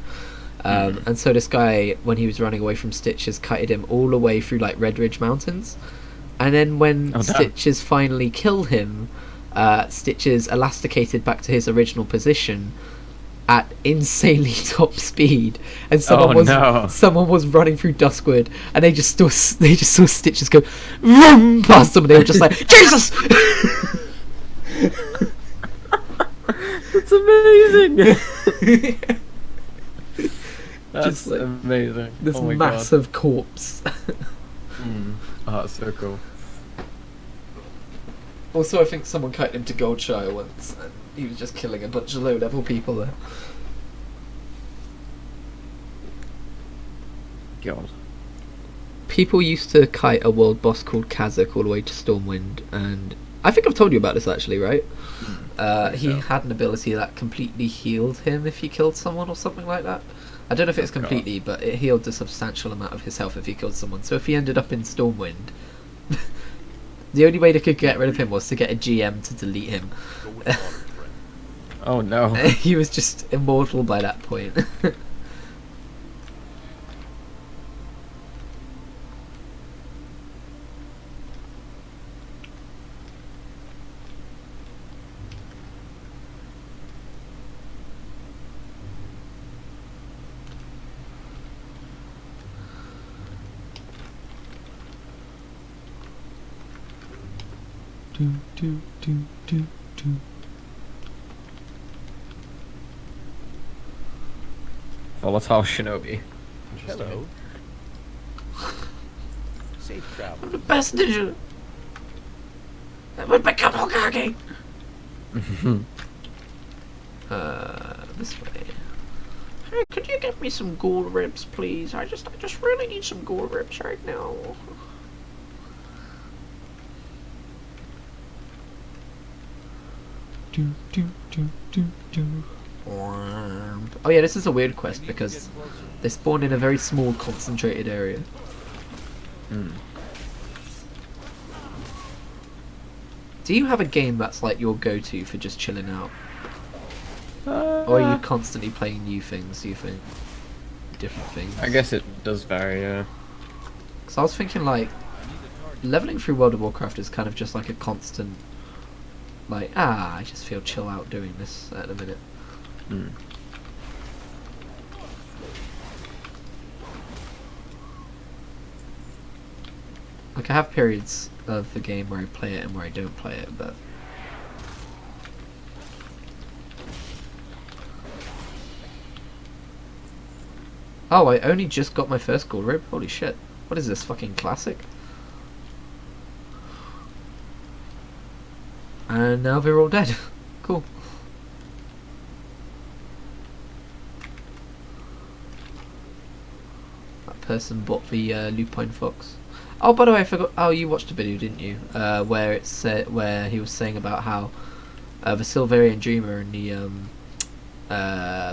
And so this guy, when he was running away from Stitches, kited him all the way through like Red Ridge Mountains. And then when Stitches finally killed him, Stitches elasticated back to his original position at insanely top speed, and someone was running through Duskwood, and they just saw Stitches go vroom past them, and they were just like, Jesus! That's amazing. That's just like amazing. This oh my massive corpse. Oh, that's so cool. Also, I think someone kited him to Goldshire once, and he was just killing a bunch of low-level people there. God. People used to kite a world boss called Kazakh all the way to Stormwind, and I think I've told you about this actually, right? He had an ability that completely healed him if he killed someone or something like that. I don't know if it's completely, but it healed a substantial amount of his health if he killed someone. So if he ended up in Stormwind, the only way they could get rid of him was to get a GM to delete him. Oh no. He was just immortal by that point. Volatile Shinobi. Hello. Safe travel. The best ninja that would become Hokage. This way. Hey, could you get me some ghoul ribs, please? I just really need some ghoul ribs right now. Oh yeah, this is a weird quest because they spawn in a very small concentrated area. Do you have a game that's like your go-to for just chilling out? Or are you constantly playing new things, do you think? Different things? I guess it does vary, yeah. Because I was thinking like, leveling through World of Warcraft is kind of just like a constant, like, I just feel chill out doing this at the minute. Like I have periods of the game where I play it and where I don't play it, but oh, I only just got my first gold rib. Holy shit. What is this, fucking classic? And now they're all dead. Cool. That person bought the lupine fox. Oh, by the way, I forgot. Oh, you watched a video, didn't you? Where it said, where he was saying about how the Silverian Dreamer and the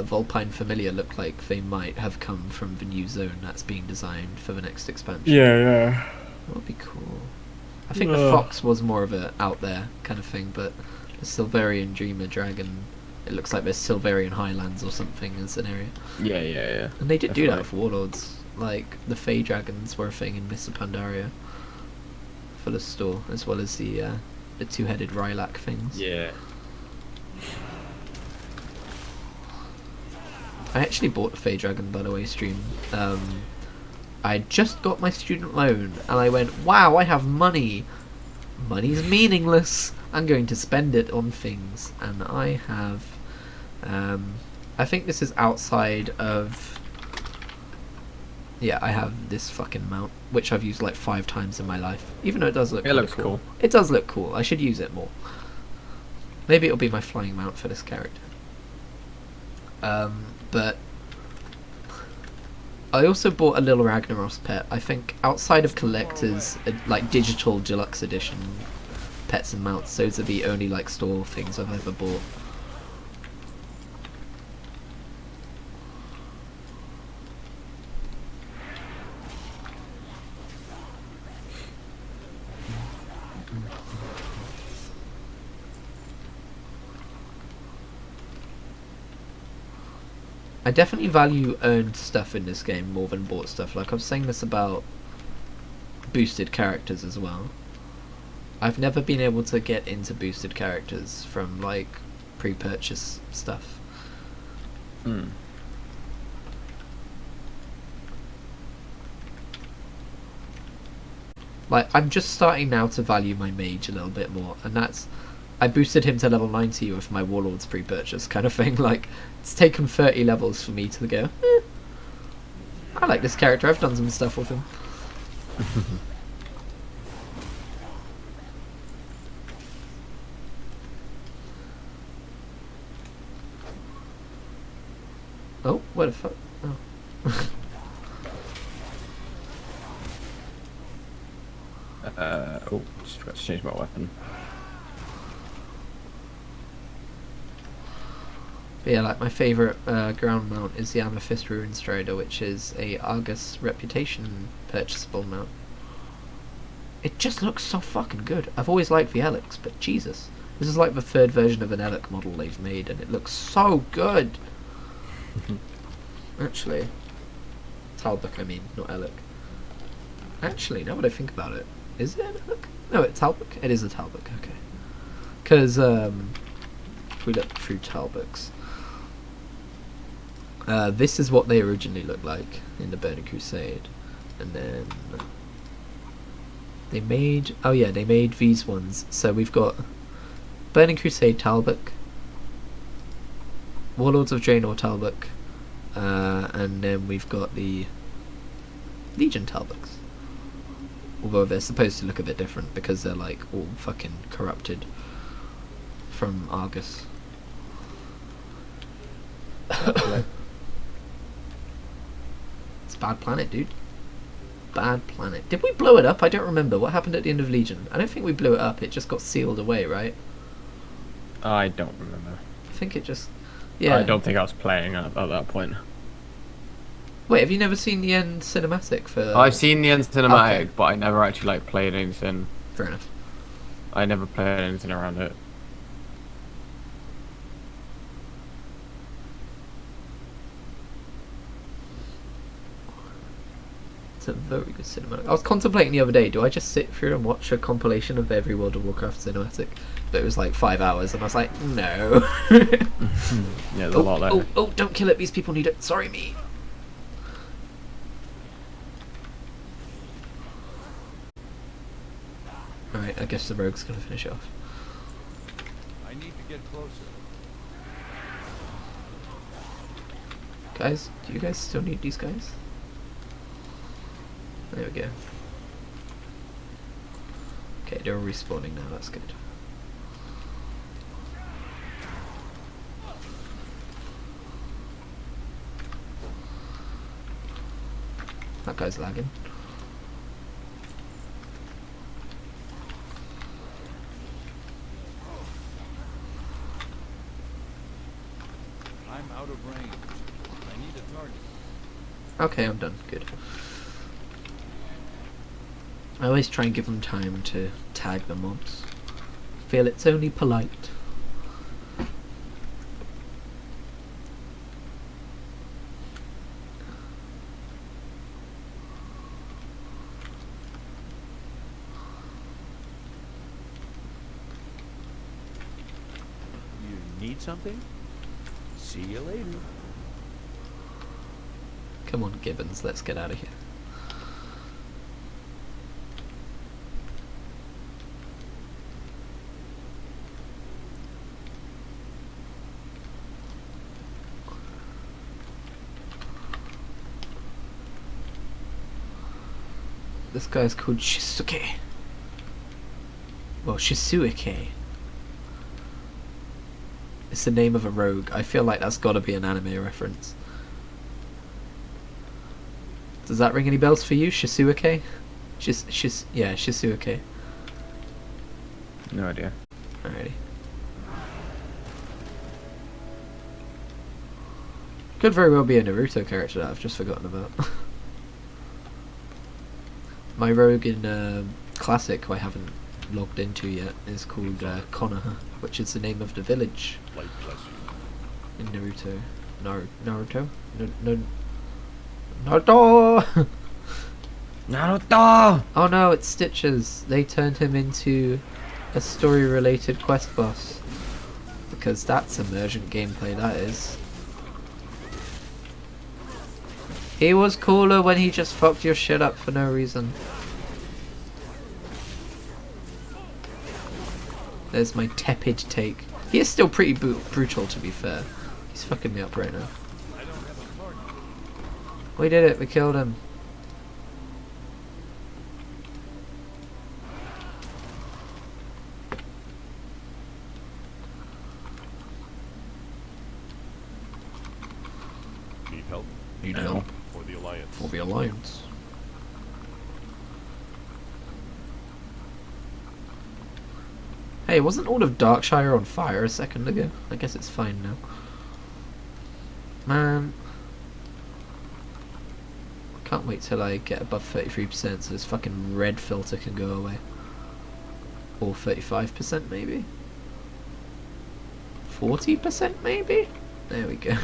Vulpine Familiar look like they might have come from the new zone that's being designed for the next expansion. Yeah. That would be cool. I think the fox was more of a out there kind of thing, but the Silverian Dreamer Dragon, it looks like there's Silverian Highlands or something as an area. Yeah. And they did do that with Warlords. Like, the Fey Dragons were a thing in Mists of Pandaria for the store, as well as the two-headed Rylak things. Yeah. I actually bought a Fey Dragon, by the way, stream. I just got my student loan, and I went, wow, I have money. Money's meaningless. I'm going to spend it on things. And I have... I think this is outside of... Yeah, I have this fucking mount, which I've used like 5 times in my life. Even though it does look It looks cool. It does look cool. I should use it more. Maybe it'll be my flying mount for this character. But but I also bought a little Ragnaros pet. I think outside of collectors, like digital deluxe edition pets and mounts, those are the only like store things I've ever bought. I definitely value earned stuff in this game more than bought stuff. Like I was saying this about boosted characters as well. I've never been able to get into boosted characters from like pre-purchase stuff. Like I'm just starting now to value my mage a little bit more, and that's I boosted him to level 90 with my Warlord's pre-purchase kind of thing. Like, it's taken 30 levels for me to go, I like this character, I've done some stuff with him. Oh, what the fuck? Oh. Oh, just forgot to change my weapon. But yeah, like my favourite ground mount is the Amethyst Ruin Strider, which is a Argus Reputation purchasable mount. It just looks so fucking good. I've always liked the Elix, but Jesus. This is like the third version of an Elec model they've made, and it looks so good! Actually. Talbot, I mean, not Elec. Actually, now that I think about it, is it an Elec? No, it's Talbot. It is a Talbot, okay. Because, if we look through Talbots, this is what they originally looked like in the Burning Crusade, and then they made they made these ones. So we've got Burning Crusade Talbot, Warlords of Draenor Talbot, and then we've got the Legion Talbots. Although they're supposed to look a bit different because they're like all fucking corrupted from Argus. It's a bad planet, dude. Bad planet. Did we blow it up? I don't remember. What happened at the end of Legion? I don't think we blew it up. It just got sealed away, right? I don't remember. I think it just... Yeah. I don't think I was playing at that point. Wait, have you never seen the end cinematic for... I've seen the end cinematic, Okay. but I never actually like played anything. Fair enough. I never played anything around it. It's a very good cinematic. I was contemplating the other day, do I just sit through and watch a compilation of every World of Warcraft cinematic? But it was like 5 hours, and I was like, no. Yeah, there's a lot there. Oh, don't kill it, these people need it. Sorry, me. Alright, I guess the rogue's gonna finish it off. I need to get closer. Guys, do you guys still need these guys? There we go. Okay, they're respawning now, that's good. That guy's lagging. I'm out of range. I need a target. Okay, I'm done. Good. I always try and give them time to tag the mobs. Feel it's only polite. You need something? See you later. Come on, Gibbons, let's get out of here. This guy's called Shisuke. Well, Shisuike. It's the name of a rogue. I feel like that's got to be an anime reference. Does that ring any bells for you, Shisuake? Yeah, Shisuake. No idea. Alrighty. Could very well be a Naruto character that I've just forgotten about. My rogue in Classic, who I haven't logged into yet, is called Konoha, which is the name of the village Light bless you. in Naruto. Naruto? No, Naruto! Naruto! Oh no, it's Stitches. They turned him into a story-related quest boss. Because that's emergent gameplay, that is. He was cooler when he just fucked your shit up for no reason. There's my tepid take. He is still pretty brutal, to be fair. He's fucking me up right now. We did it, we killed him. Need help? Need help For the Alliance. for the Alliance. Hey, wasn't all of Darkshire on fire a second ago? I guess it's fine now. Man. Can't wait till I get above 33% so this fucking red filter can go away. Or 35% maybe? 40% maybe? There we go.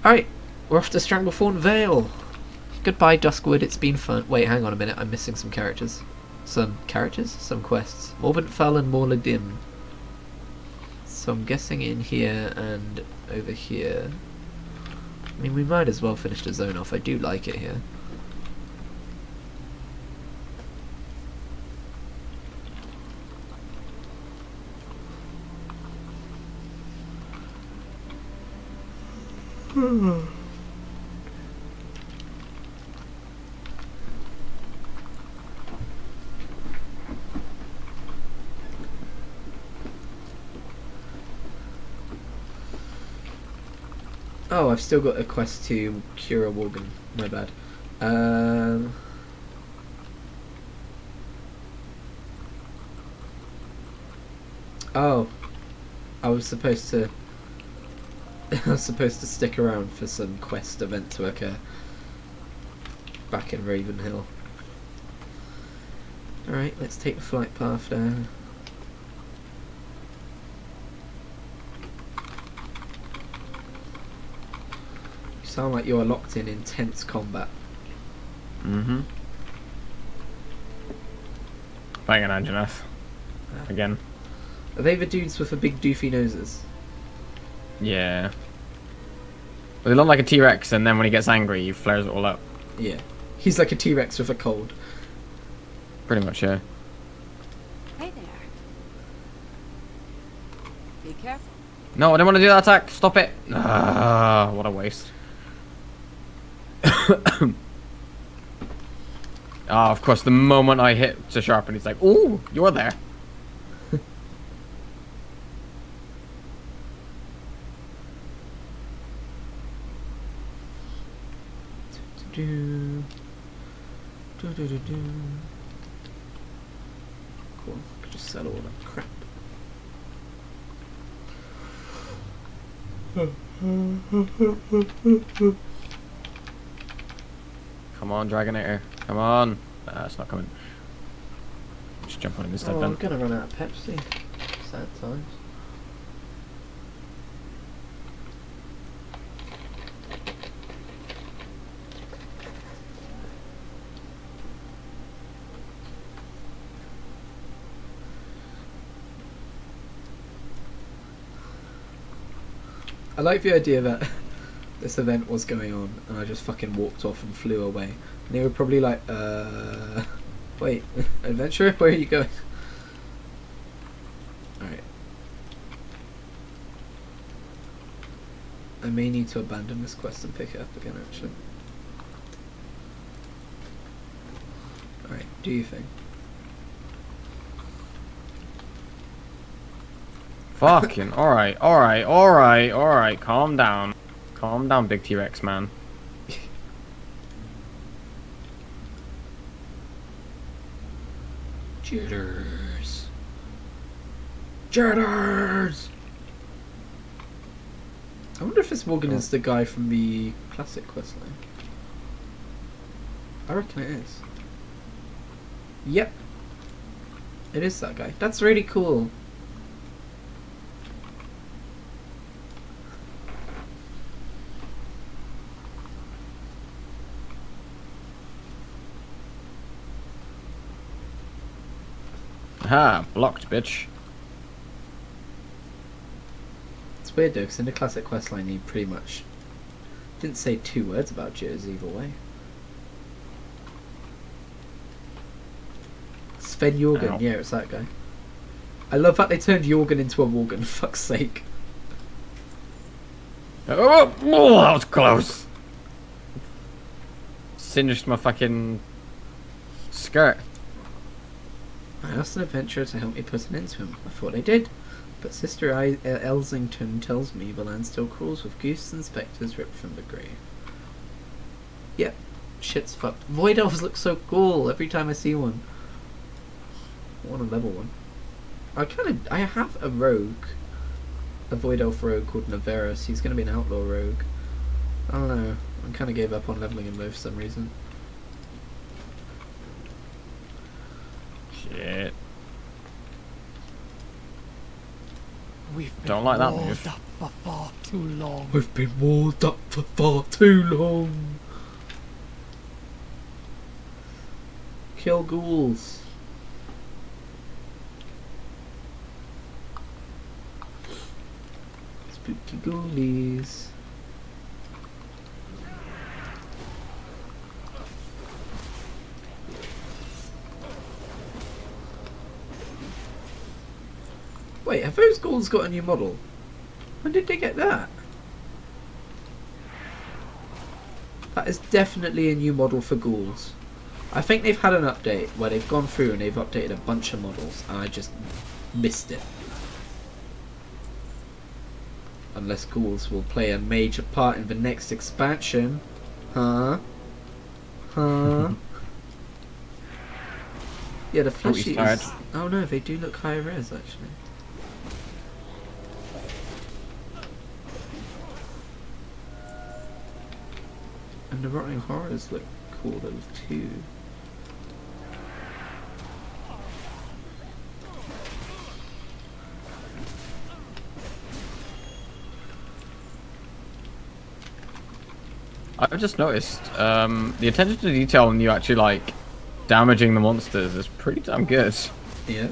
Alright, we're off to Stranglethorn Vale. Goodbye Duskwood, it's been fun. Wait, hang on a minute, I'm missing some characters. Some quests. Morbenfell and Morladim. So I'm guessing in here and over here. I mean, we might as well finish the zone off. I do like it here. Oh, I've still got a quest to cure a Worgen. My bad. Oh, I was supposed to. I was supposed to stick around for some quest event to occur back in Ravenhill. Alright, let's take the flight path down. You sound like you are locked in intense combat. Mm-hmm. Fighting an Anjanath. Again. Are they the dudes with the big doofy noses? Yeah. Well, they look like a T-Rex, and then when he gets angry, he flares it all up. Yeah. He's like a T-Rex with a cold. Pretty much, yeah. Hey there. Be careful. No, I didn't want to do that attack. Stop it. Ah, what a waste. Ah, of course, the moment I hit to sharpen, he's like, "Ooh, you're there." Cool. Could just sell all that crap. Come on, Dragonator. Come on. Nah, it's not coming. Just jump on him instead, Oh, then. I'm gonna run out of Pepsi. Sad times. I like the idea that this event was going on and I just fucking walked off and flew away. And they were probably like, wait, adventurer, where are you going? Alright. I may need to abandon this quest and pick it up again, actually. Alright, do your thing. Fucking alright, alright, alright, alright. Calm down. Calm down, big T-Rex man. Jitters. Jitters! I wonder if this Morgan is the guy from the classic questline. I reckon it is. Yep. It is that guy. That's really cool. Aha, blocked, bitch. It's weird though, because in the classic questline he pretty much didn't say 2 words about jitters either way. Sven Jorgen, Ow. yeah, it's that guy. I love that they turned Jorgen into a Morgan, fuck's sake. Oh, oh, that was close. Singed my fucking skirt. I asked an adventurer to help me put an end to him. I thought I did. But Sister Elsington tells me the land still crawls with ghosts and spectres ripped from the grave. Yep, shit's fucked. Void elves look so cool every time I see one. I want to level one. I have a rogue. A Void Elf rogue called Navarus. He's going to be an outlaw rogue. I don't know. I kind of gave up on leveling him though for some reason. Shit. We've been Don't like that walled move. up for far too long. We've been walled up for far too long. Kill ghouls. Spooky ghoulies. Wait, have those ghouls got a new model? When did they get that? That is definitely a new model for ghouls. I think they've had an update where they've gone through and they've updated a bunch of models and I just missed it. Unless ghouls will play a major part in the next expansion. Huh? Huh? Yeah, the fleshy tired. is... Oh no, they do look high res actually. And the rotting horrors look cool though too. I've just noticed the attention to detail when you actually like damaging the monsters is pretty damn good. Yeah.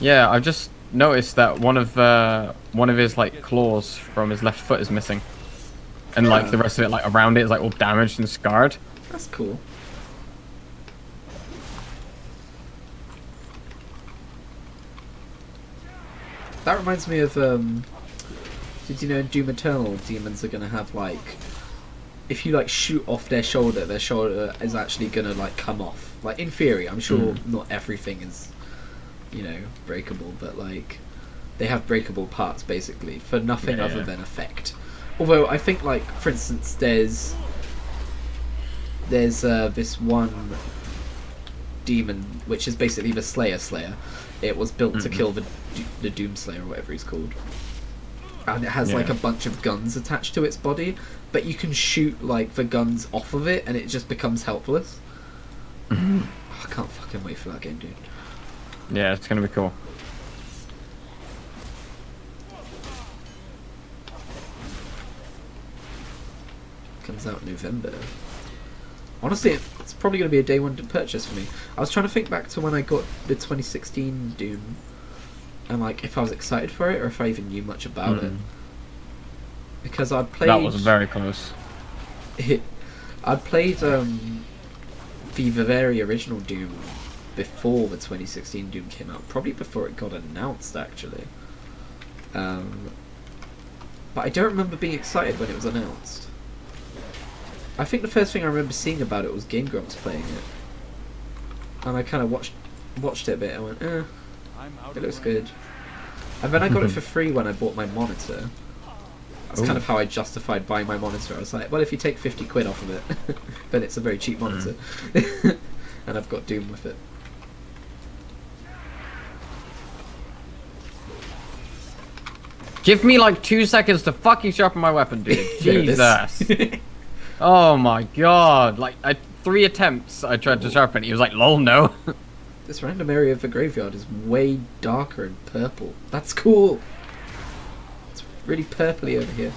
Yeah, I've just noticed that one of his like claws from his left foot is missing, and like the rest of it like around it is like all damaged and scarred. That's cool. That reminds me of did you know in Doom Eternal demons are gonna have like, if you like shoot off their shoulder is actually gonna like come off. Like in theory, I'm sure not everything is, you know, breakable, but like they have breakable parts basically for nothing other than effect. Although I think like for instance there's this one demon which is basically the Slayer. It was built to kill the Doomslayer or whatever he's called. And it has like a bunch of guns attached to its body, but you can shoot like the guns off of it and it just becomes helpless. Oh, I can't fucking wait for that game, dude. Yeah, it's gonna be cool. Comes out in November. Honestly, it's probably going to be a day one purchase for me. I was trying to think back to when I got the 2016 Doom, and like if I was excited for it or if I even knew much about it. Because I'd played. That was very close. I'd played the very original Doom before the 2016 Doom came out, probably before it got announced actually. But I don't remember being excited when it was announced. I think the first thing I remember seeing about it was Game Grumps playing it, and I kind of watched it a bit and went, I'm out it of looks range. good. And then I got it for free when I bought my monitor. That's Ooh. kind of how I justified buying my monitor. I was like, well, if you take 50 quid off of it, then it's a very cheap monitor. And I've got Doom with it. Give me like 2 seconds to fucking sharpen my weapon, dude. There it is. Jesus. Oh my god. Like, 3 attempts I tried to sharpen it. He was like, lol, no. This random area of the graveyard is way darker and purple. That's cool. It's really purpley over here.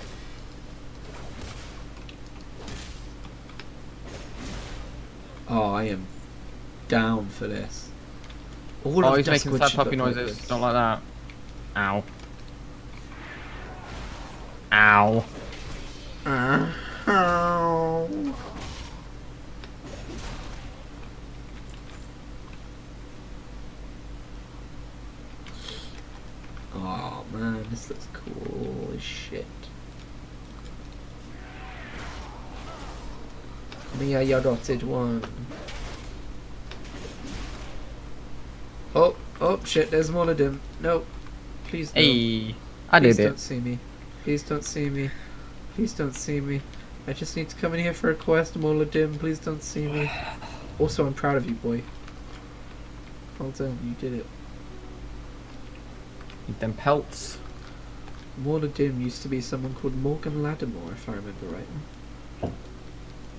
Oh, I am down for this. All Oh, of he's making Duskwood sad should puppy look like noises. this. Don't like that. Ow. Ow. Ow. Oh man, this looks cool as shit. Come here, you dotted one. Oh, oh shit, there's one of them. No, please no. Hey. I Please did don't it. see me. Please don't see me. Please don't see me. I just need to come in here for a quest, Moladim. Please don't see me. Also, I'm proud of you, boy. Well done, you did it. Eat them pelts. Moladim used to be someone called Morgan Lattimore, if I remember right.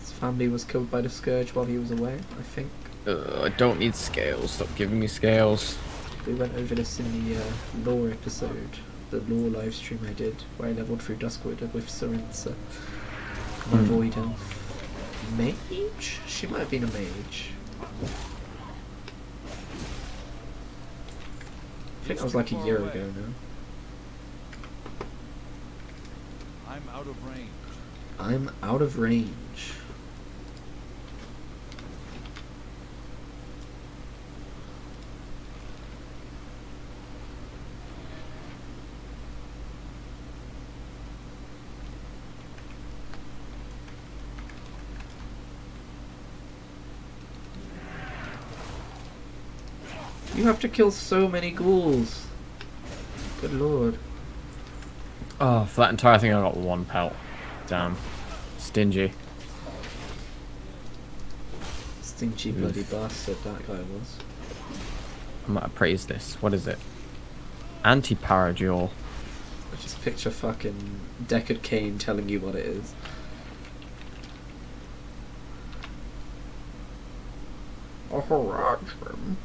His family was killed by the Scourge while he was away, I think. I don't need scales. Stop giving me scales. We went over this in the lore episode, the lore live stream I did, where I leveled through Duskwood with Sorensa. My void elf. Mage? She might have been a mage. I think that was like a year ago now. I'm out of range. I'm out of range. You have to kill so many ghouls. Good lord. Oh, for that entire thing I got 1 pelt. Damn. Stingy. Stingy bloody bastard that guy was. I might appraise this. What is it? Anti-paradual. I just picture fucking Deckard Cain telling you what it is. A Horadrim.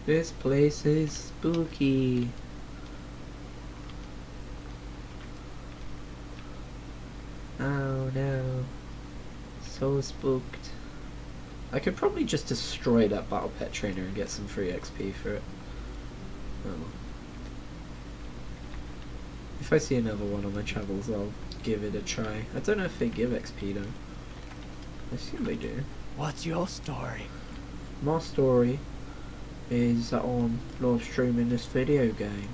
This place is spooky. Oh no. So spooked. I could probably just destroy that battle pet trainer and get some free XP for it. Oh. If I see another one on my travels, I'll give it a try. I don't know if they give XP though. I assume they do. What's your story? My story is that I'm live streaming this video game.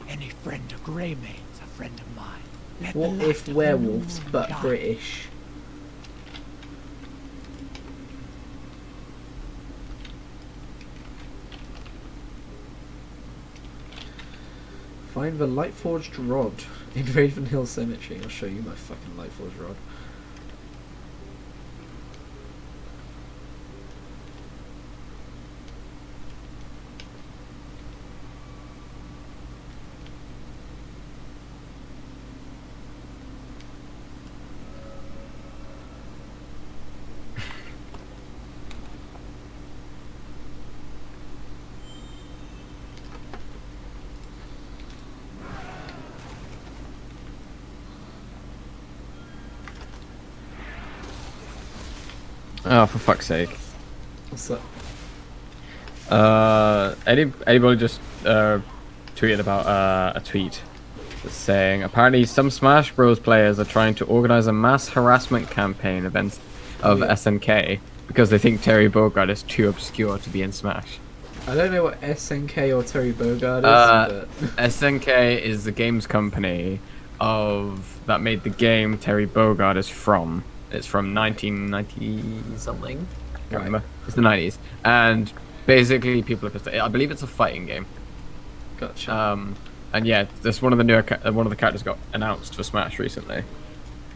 Any friend of Greymane's a friend of mine. Let What the if light of the werewolves moon but guide. British? Find the Lightforged Rod in Ravenhill Cemetery. I'll show you my fucking Lightforged Rod. Oh, for fuck's sake. What's that? Anybody just tweeted about a tweet that's saying apparently some Smash Bros players are trying to organize a mass harassment campaign events of yeah. SNK because they think Terry Bogard is too obscure to be in Smash. I don't know what SNK or Terry Bogard is, Uh, but SNK is the games company that made the game Terry Bogard is from. It's from 1990 something. Can't Right. remember. It's the 90s, and basically people are pissed. I believe it's a fighting game. gotcha. And yeah, this one of the one of the characters got announced for Smash recently,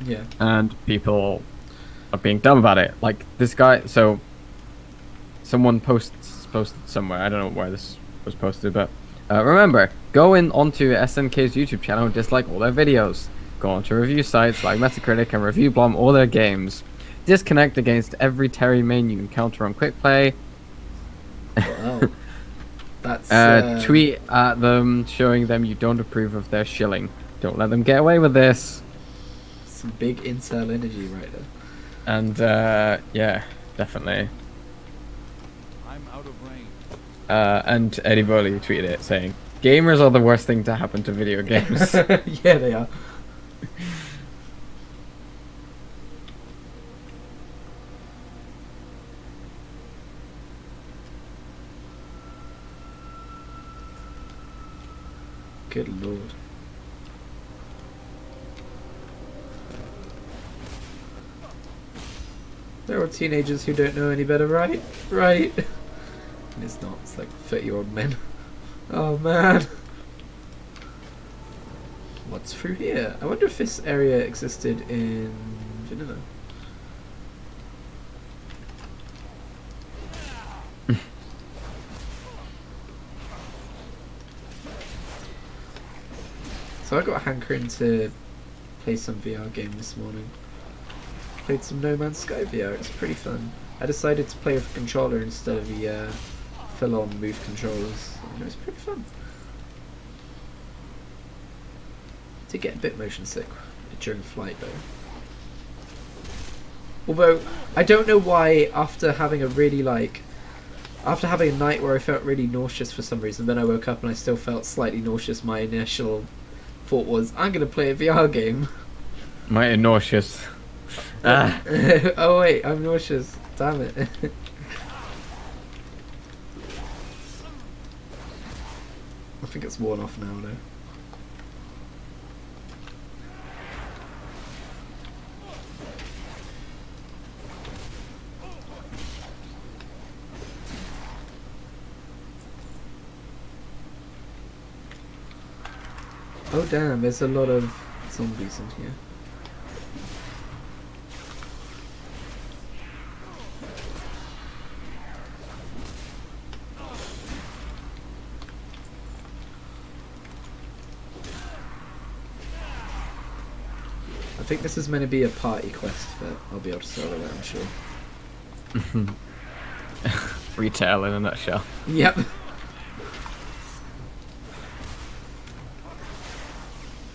Yeah. and people are being dumb about it. Like this guy, so someone posted somewhere. I don't know where this was posted, but remember, go onto SNK's YouTube channel and dislike all their videos. Go onto review sites like Metacritic and Review Bomb all their games. Disconnect against every Terry main you encounter on Quick Play. Wow. That's Tweet at them showing them you don't approve of their shilling. Don't let them get away with this. some big incel energy right there. And yeah, definitely. I'm out of range. And Eddie Bowley tweeted it saying, "Gamers are the worst thing to happen to video games." Yeah, they are. Good lord. There are teenagers who don't know any better, right? Right. And it's not, it's like 30-year-old men. Oh man. What's through here? I wonder if this area existed in vanilla. So I got a hankering to play some VR game this morning. Played some No Man's Sky VR, it's pretty fun. I decided to play with a controller instead of the full-on move controllers. And it was pretty fun. Did get a bit motion sick during flight though. Although, I don't know why after having a night where I felt really nauseous for some reason, then I woke up and I still felt slightly nauseous, my initial thought was, I'm going to play a VR game. Mighty nauseous. Ah. Oh wait, I'm nauseous. Damn it. I think it's worn off now though. Oh damn, there's a lot of zombies in here. I think this is meant to be a party quest, but I'll be able to solo it, I'm sure. Retail in a nutshell. Yep.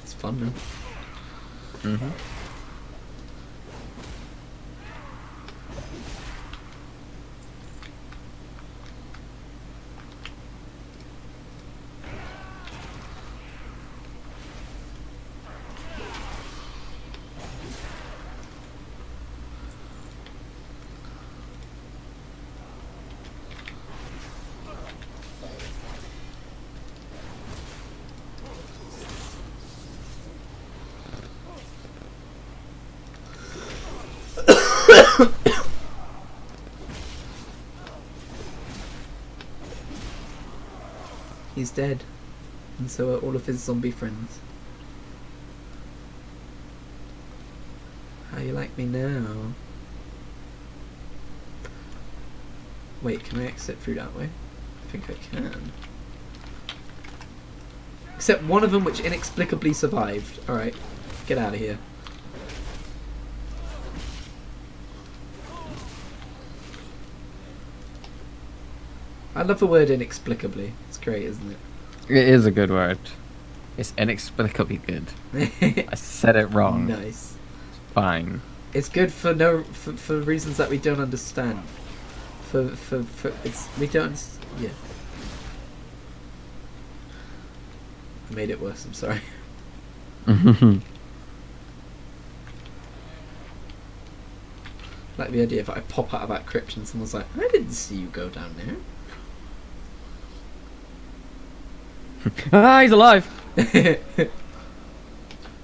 It's fun though. Mm-hmm. He's dead, and so are all of his zombie friends. How you like me now? Wait, can I exit through that way? I think I can. Except one of them which inexplicably survived. Alright, get out of here. I love the word inexplicably. It's great, isn't it? It is a good word. It's inexplicably good. I said it wrong. Nice. Fine. It's good for for reasons that we don't understand. We don't. Yeah. I made it worse. I'm sorry. Like the idea if I pop out of that crypt and someone's like, "I didn't see you go down there." Ah, he's alive.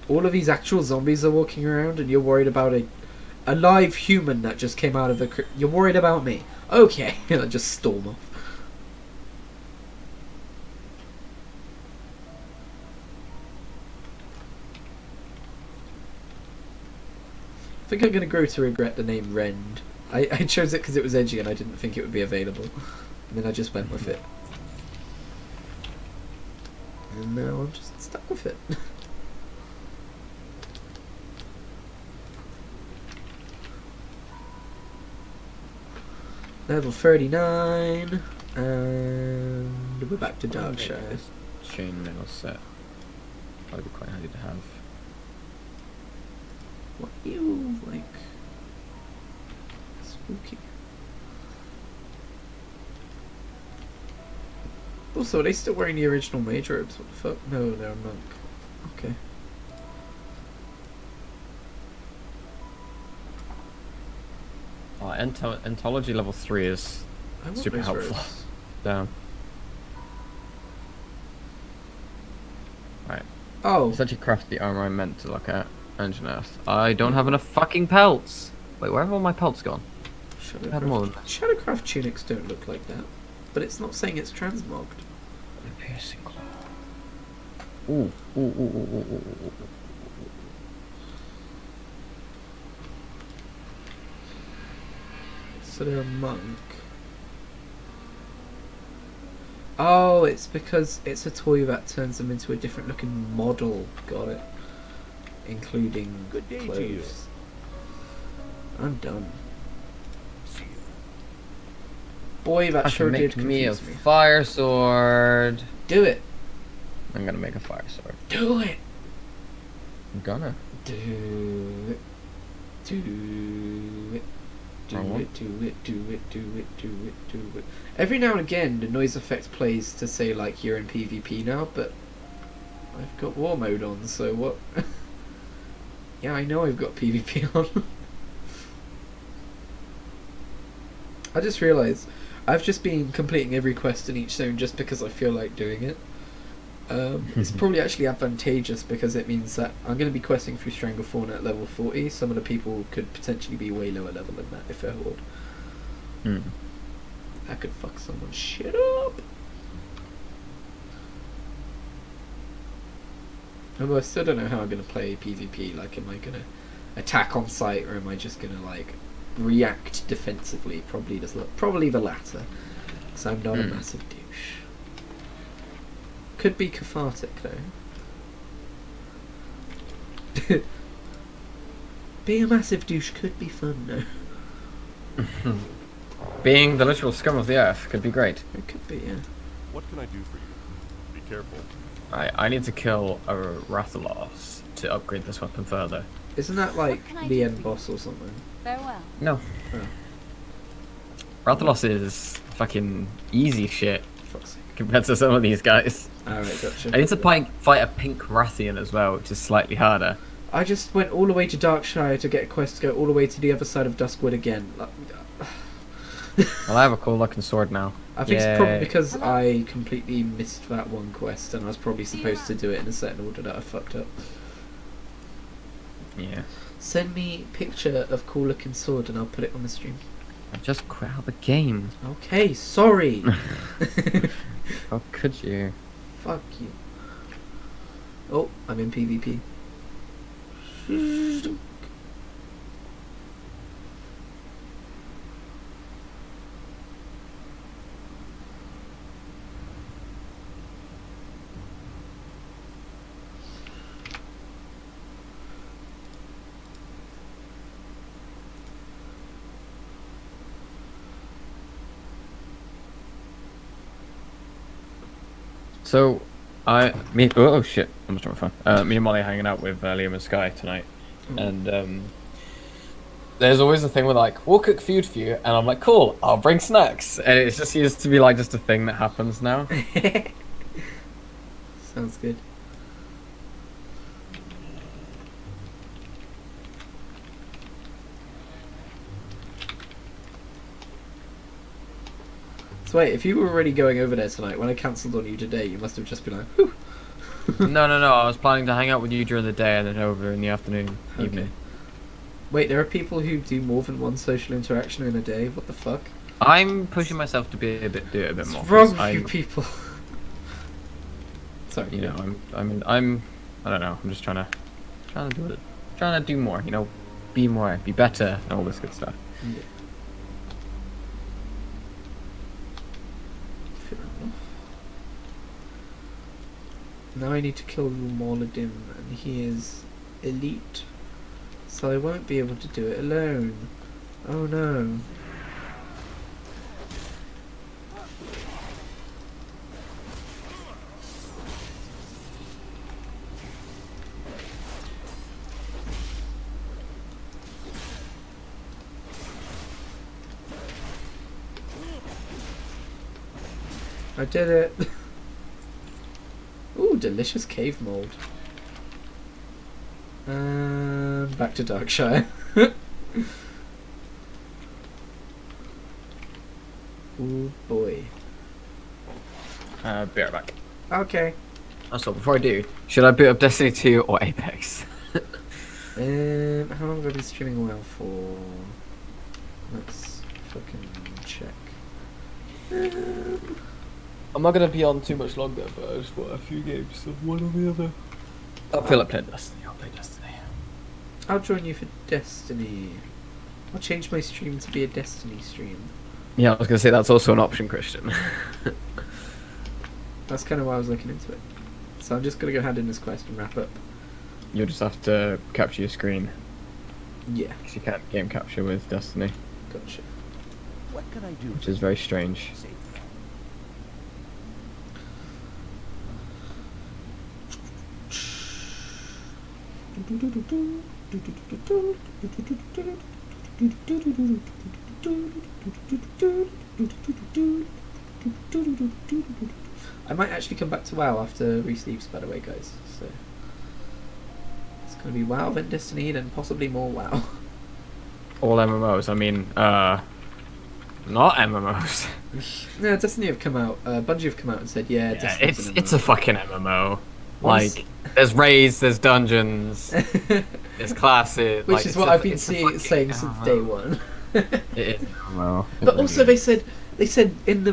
All of these actual zombies are walking around, and you're worried about a live human that just came out of a. You're worried about me. Okay, I just storm off. I think I'm gonna grow to regret the name Rend. I chose it because it was edgy and I didn't think it would be available, and then I just went with it. And now I'm just stuck with it. Level 39, and we're back to Darkshire. This chainmail set. Probably be quite handy to have. What are you, like, spooky? Also, are they still wearing the original mage robes? What the fuck? No, they're a monk. Okay. Entology level 3 is I want super those helpful. robes. Down. Right. Oh, Such a crafty armor I meant to look at. Engine Earth. I don't have enough fucking pelts. Wait, where have all my pelts gone? Had them all in there. Shadowcraft tunics don't look like that, but it's not saying it's transmogged. Piercing claw. Ooh, ooh, ooh, ooh, ooh, ooh, ooh, ooh. So they're a monk. Oh, it's because it's a toy that turns them into a different looking model. Got it. Including Good day to clothes. I'm done. See you. Boy, that I sure can did make me a confuse me. fire sword. Do it. I'm gonna make a fire sword. Do it. I'm gonna. Do it. Do it. Do Wrong it, do it, do it, do it, do it, do it. Every now and again, the noise effect plays to say, like, you're in PvP now, but I've got war mode on, so what? Yeah, I know I've got PvP on. I just realised I've just been completing every quest in each zone just because I feel like doing it. It's probably actually advantageous because it means that I'm going to be questing through Stranglefawn at level 40. Some of the people could potentially be way lower level than that if they're Horde. Hmm. That could fuck someone's shit up. Although I still don't know how I'm going to play PvP. Like, am I going to attack on sight or am I just going to, like, react defensively? Probably the latter. Because I'm not a massive douche. Could be cathartic though. Being a massive douche could be fun though. Being the literal scum of the earth could be great. It could be, yeah. What can I do for you? Be careful. I need to kill a Rathalos to upgrade this weapon further. Isn't that like can I the do end for you? boss or something? Farewell. No. Oh, Rathalos is fucking easy shit fuck's sake. compared to some of these guys. Alright, gotcha. I need to fight a pink Rathian as well, which is slightly harder. I just went all the way to Darkshire to get a quest to go all the way to the other side of Duskwood again. Well, I have a cool looking sword now. I think it's probably Yay. because Hello? I completely missed that one quest and I was probably supposed to do it in a certain order that I fucked up. Yeah. Send me a picture of cool looking sword and I'll put it on the stream. I just quit out the game. Okay, sorry. How could you? Fuck you. Oh, I'm in PvP. So, oh shit, I'm just on my phone. Me and Molly are hanging out with Liam and Sky tonight, and there's always a thing where like, we'll cook food for you, and I'm like, cool, I'll bring snacks, and it's just used to be like just a thing that happens now. Sounds good. So wait, if you were already going over there tonight, when I cancelled on you today, you must have just been like, whew. No. I was planning to hang out with you during the day and then over in the afternoon, Okay. evening. Wait, there are people who do more than one social interaction in a day? What the fuck? I'm pushing myself to do it a bit more. What's wrong 'cause with you I'm, people? Sorry. you know, I don't know. I'm just trying to do more. You know, be more, be better, and all this good stuff. Yeah. Fair enough. Now I need to kill Moladim, and he is elite, so I won't be able to do it alone. Oh no. I did it. Ooh, delicious cave mold. Back to Darkshire. Ooh boy. Be right back. Okay. Also, before I do, should I boot up Destiny 2 or Apex? How long have I been streaming WoW for? Let's fucking check. I'm not gonna be on too much longer, but I just want a few games of one or the other. I'll feel like playing Destiny. I'll play Destiny. I'll join you for Destiny. I'll change my stream to be a Destiny stream. Yeah, I was gonna say that's also an option, Christian. That's kind of why I was looking into it. So I'm just gonna go hand in this quest and wrap up. You'll just have to capture your screen, Yeah, because you can't game capture with Destiny, gotcha. What can I do? which is very strange. Save them. I might actually come back to WoW after Reese leaves, by the way, guys. So it's gonna be WoW, then Destiny, then possibly more WoW. All MMOs. I mean, not MMOs. No, Destiny have come out. Bungie have come out and said, yeah, Yeah, Destiny's an it's a fucking MMO. Once- Like, there's raids, there's dungeons, MMO. there's classes. Which like, is it's what a- I've been it's a fucking saying since MMO. day one. It is an MMO. But also they said in the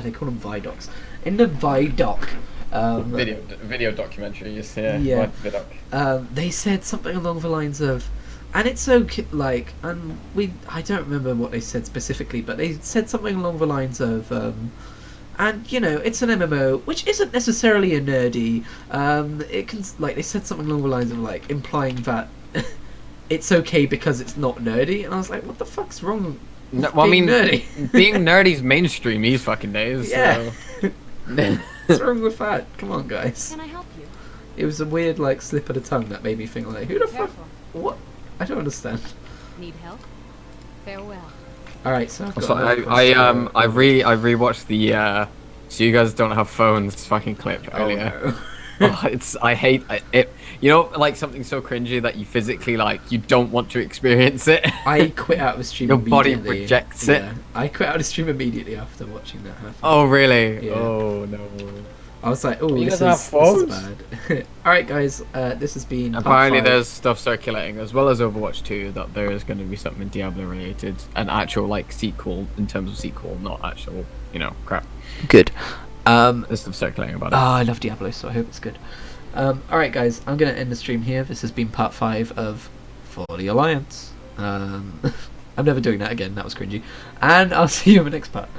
they call them Vidocs. In the Vidoc, video documentaries. Yeah. Vidoc. they said something along the lines of, and it's okay, like, and I don't remember what they said specifically, but they said something along the lines of, and you know, it's an MMO, which isn't necessarily a nerdy. It can, like, they said something along the lines of, like, implying that it's okay because it's not nerdy, and I was like, what the fuck's wrong? No, well, I being mean, nerdy? being nerdy's mainstream these fucking days. Yeah. So. What's wrong with that? Come on, guys. Can I help you? It was a weird, like, slip of the tongue that made me think, like, who the fuck? Careful. What? I don't understand. Need help? Farewell. Alright, so I've got So another I question. rewatched the so you guys don't have phones fucking clip Oh, earlier. no. I hate it. You know, like something so cringy that you physically like you don't want to experience it. I quit out of the stream Your body immediately. rejects it. Yeah, I quit out of the stream immediately after watching that happen. Oh really? Yeah. Oh no. I was like, oh, You this, guys is have bad. Alright, guys, this has been part Apparently 5. there's stuff circulating as well as Overwatch 2 that there is going to be something Diablo related, an actual like sequel in terms of sequel, not actual, you know, crap. Good. There's stuff circulating about it. I love Diablo, so I hope it's good. Alright, guys, I'm going to end the stream here. This has been part 5 of For the Alliance. I'm never doing that again, that was cringy. And I'll see you in the next part.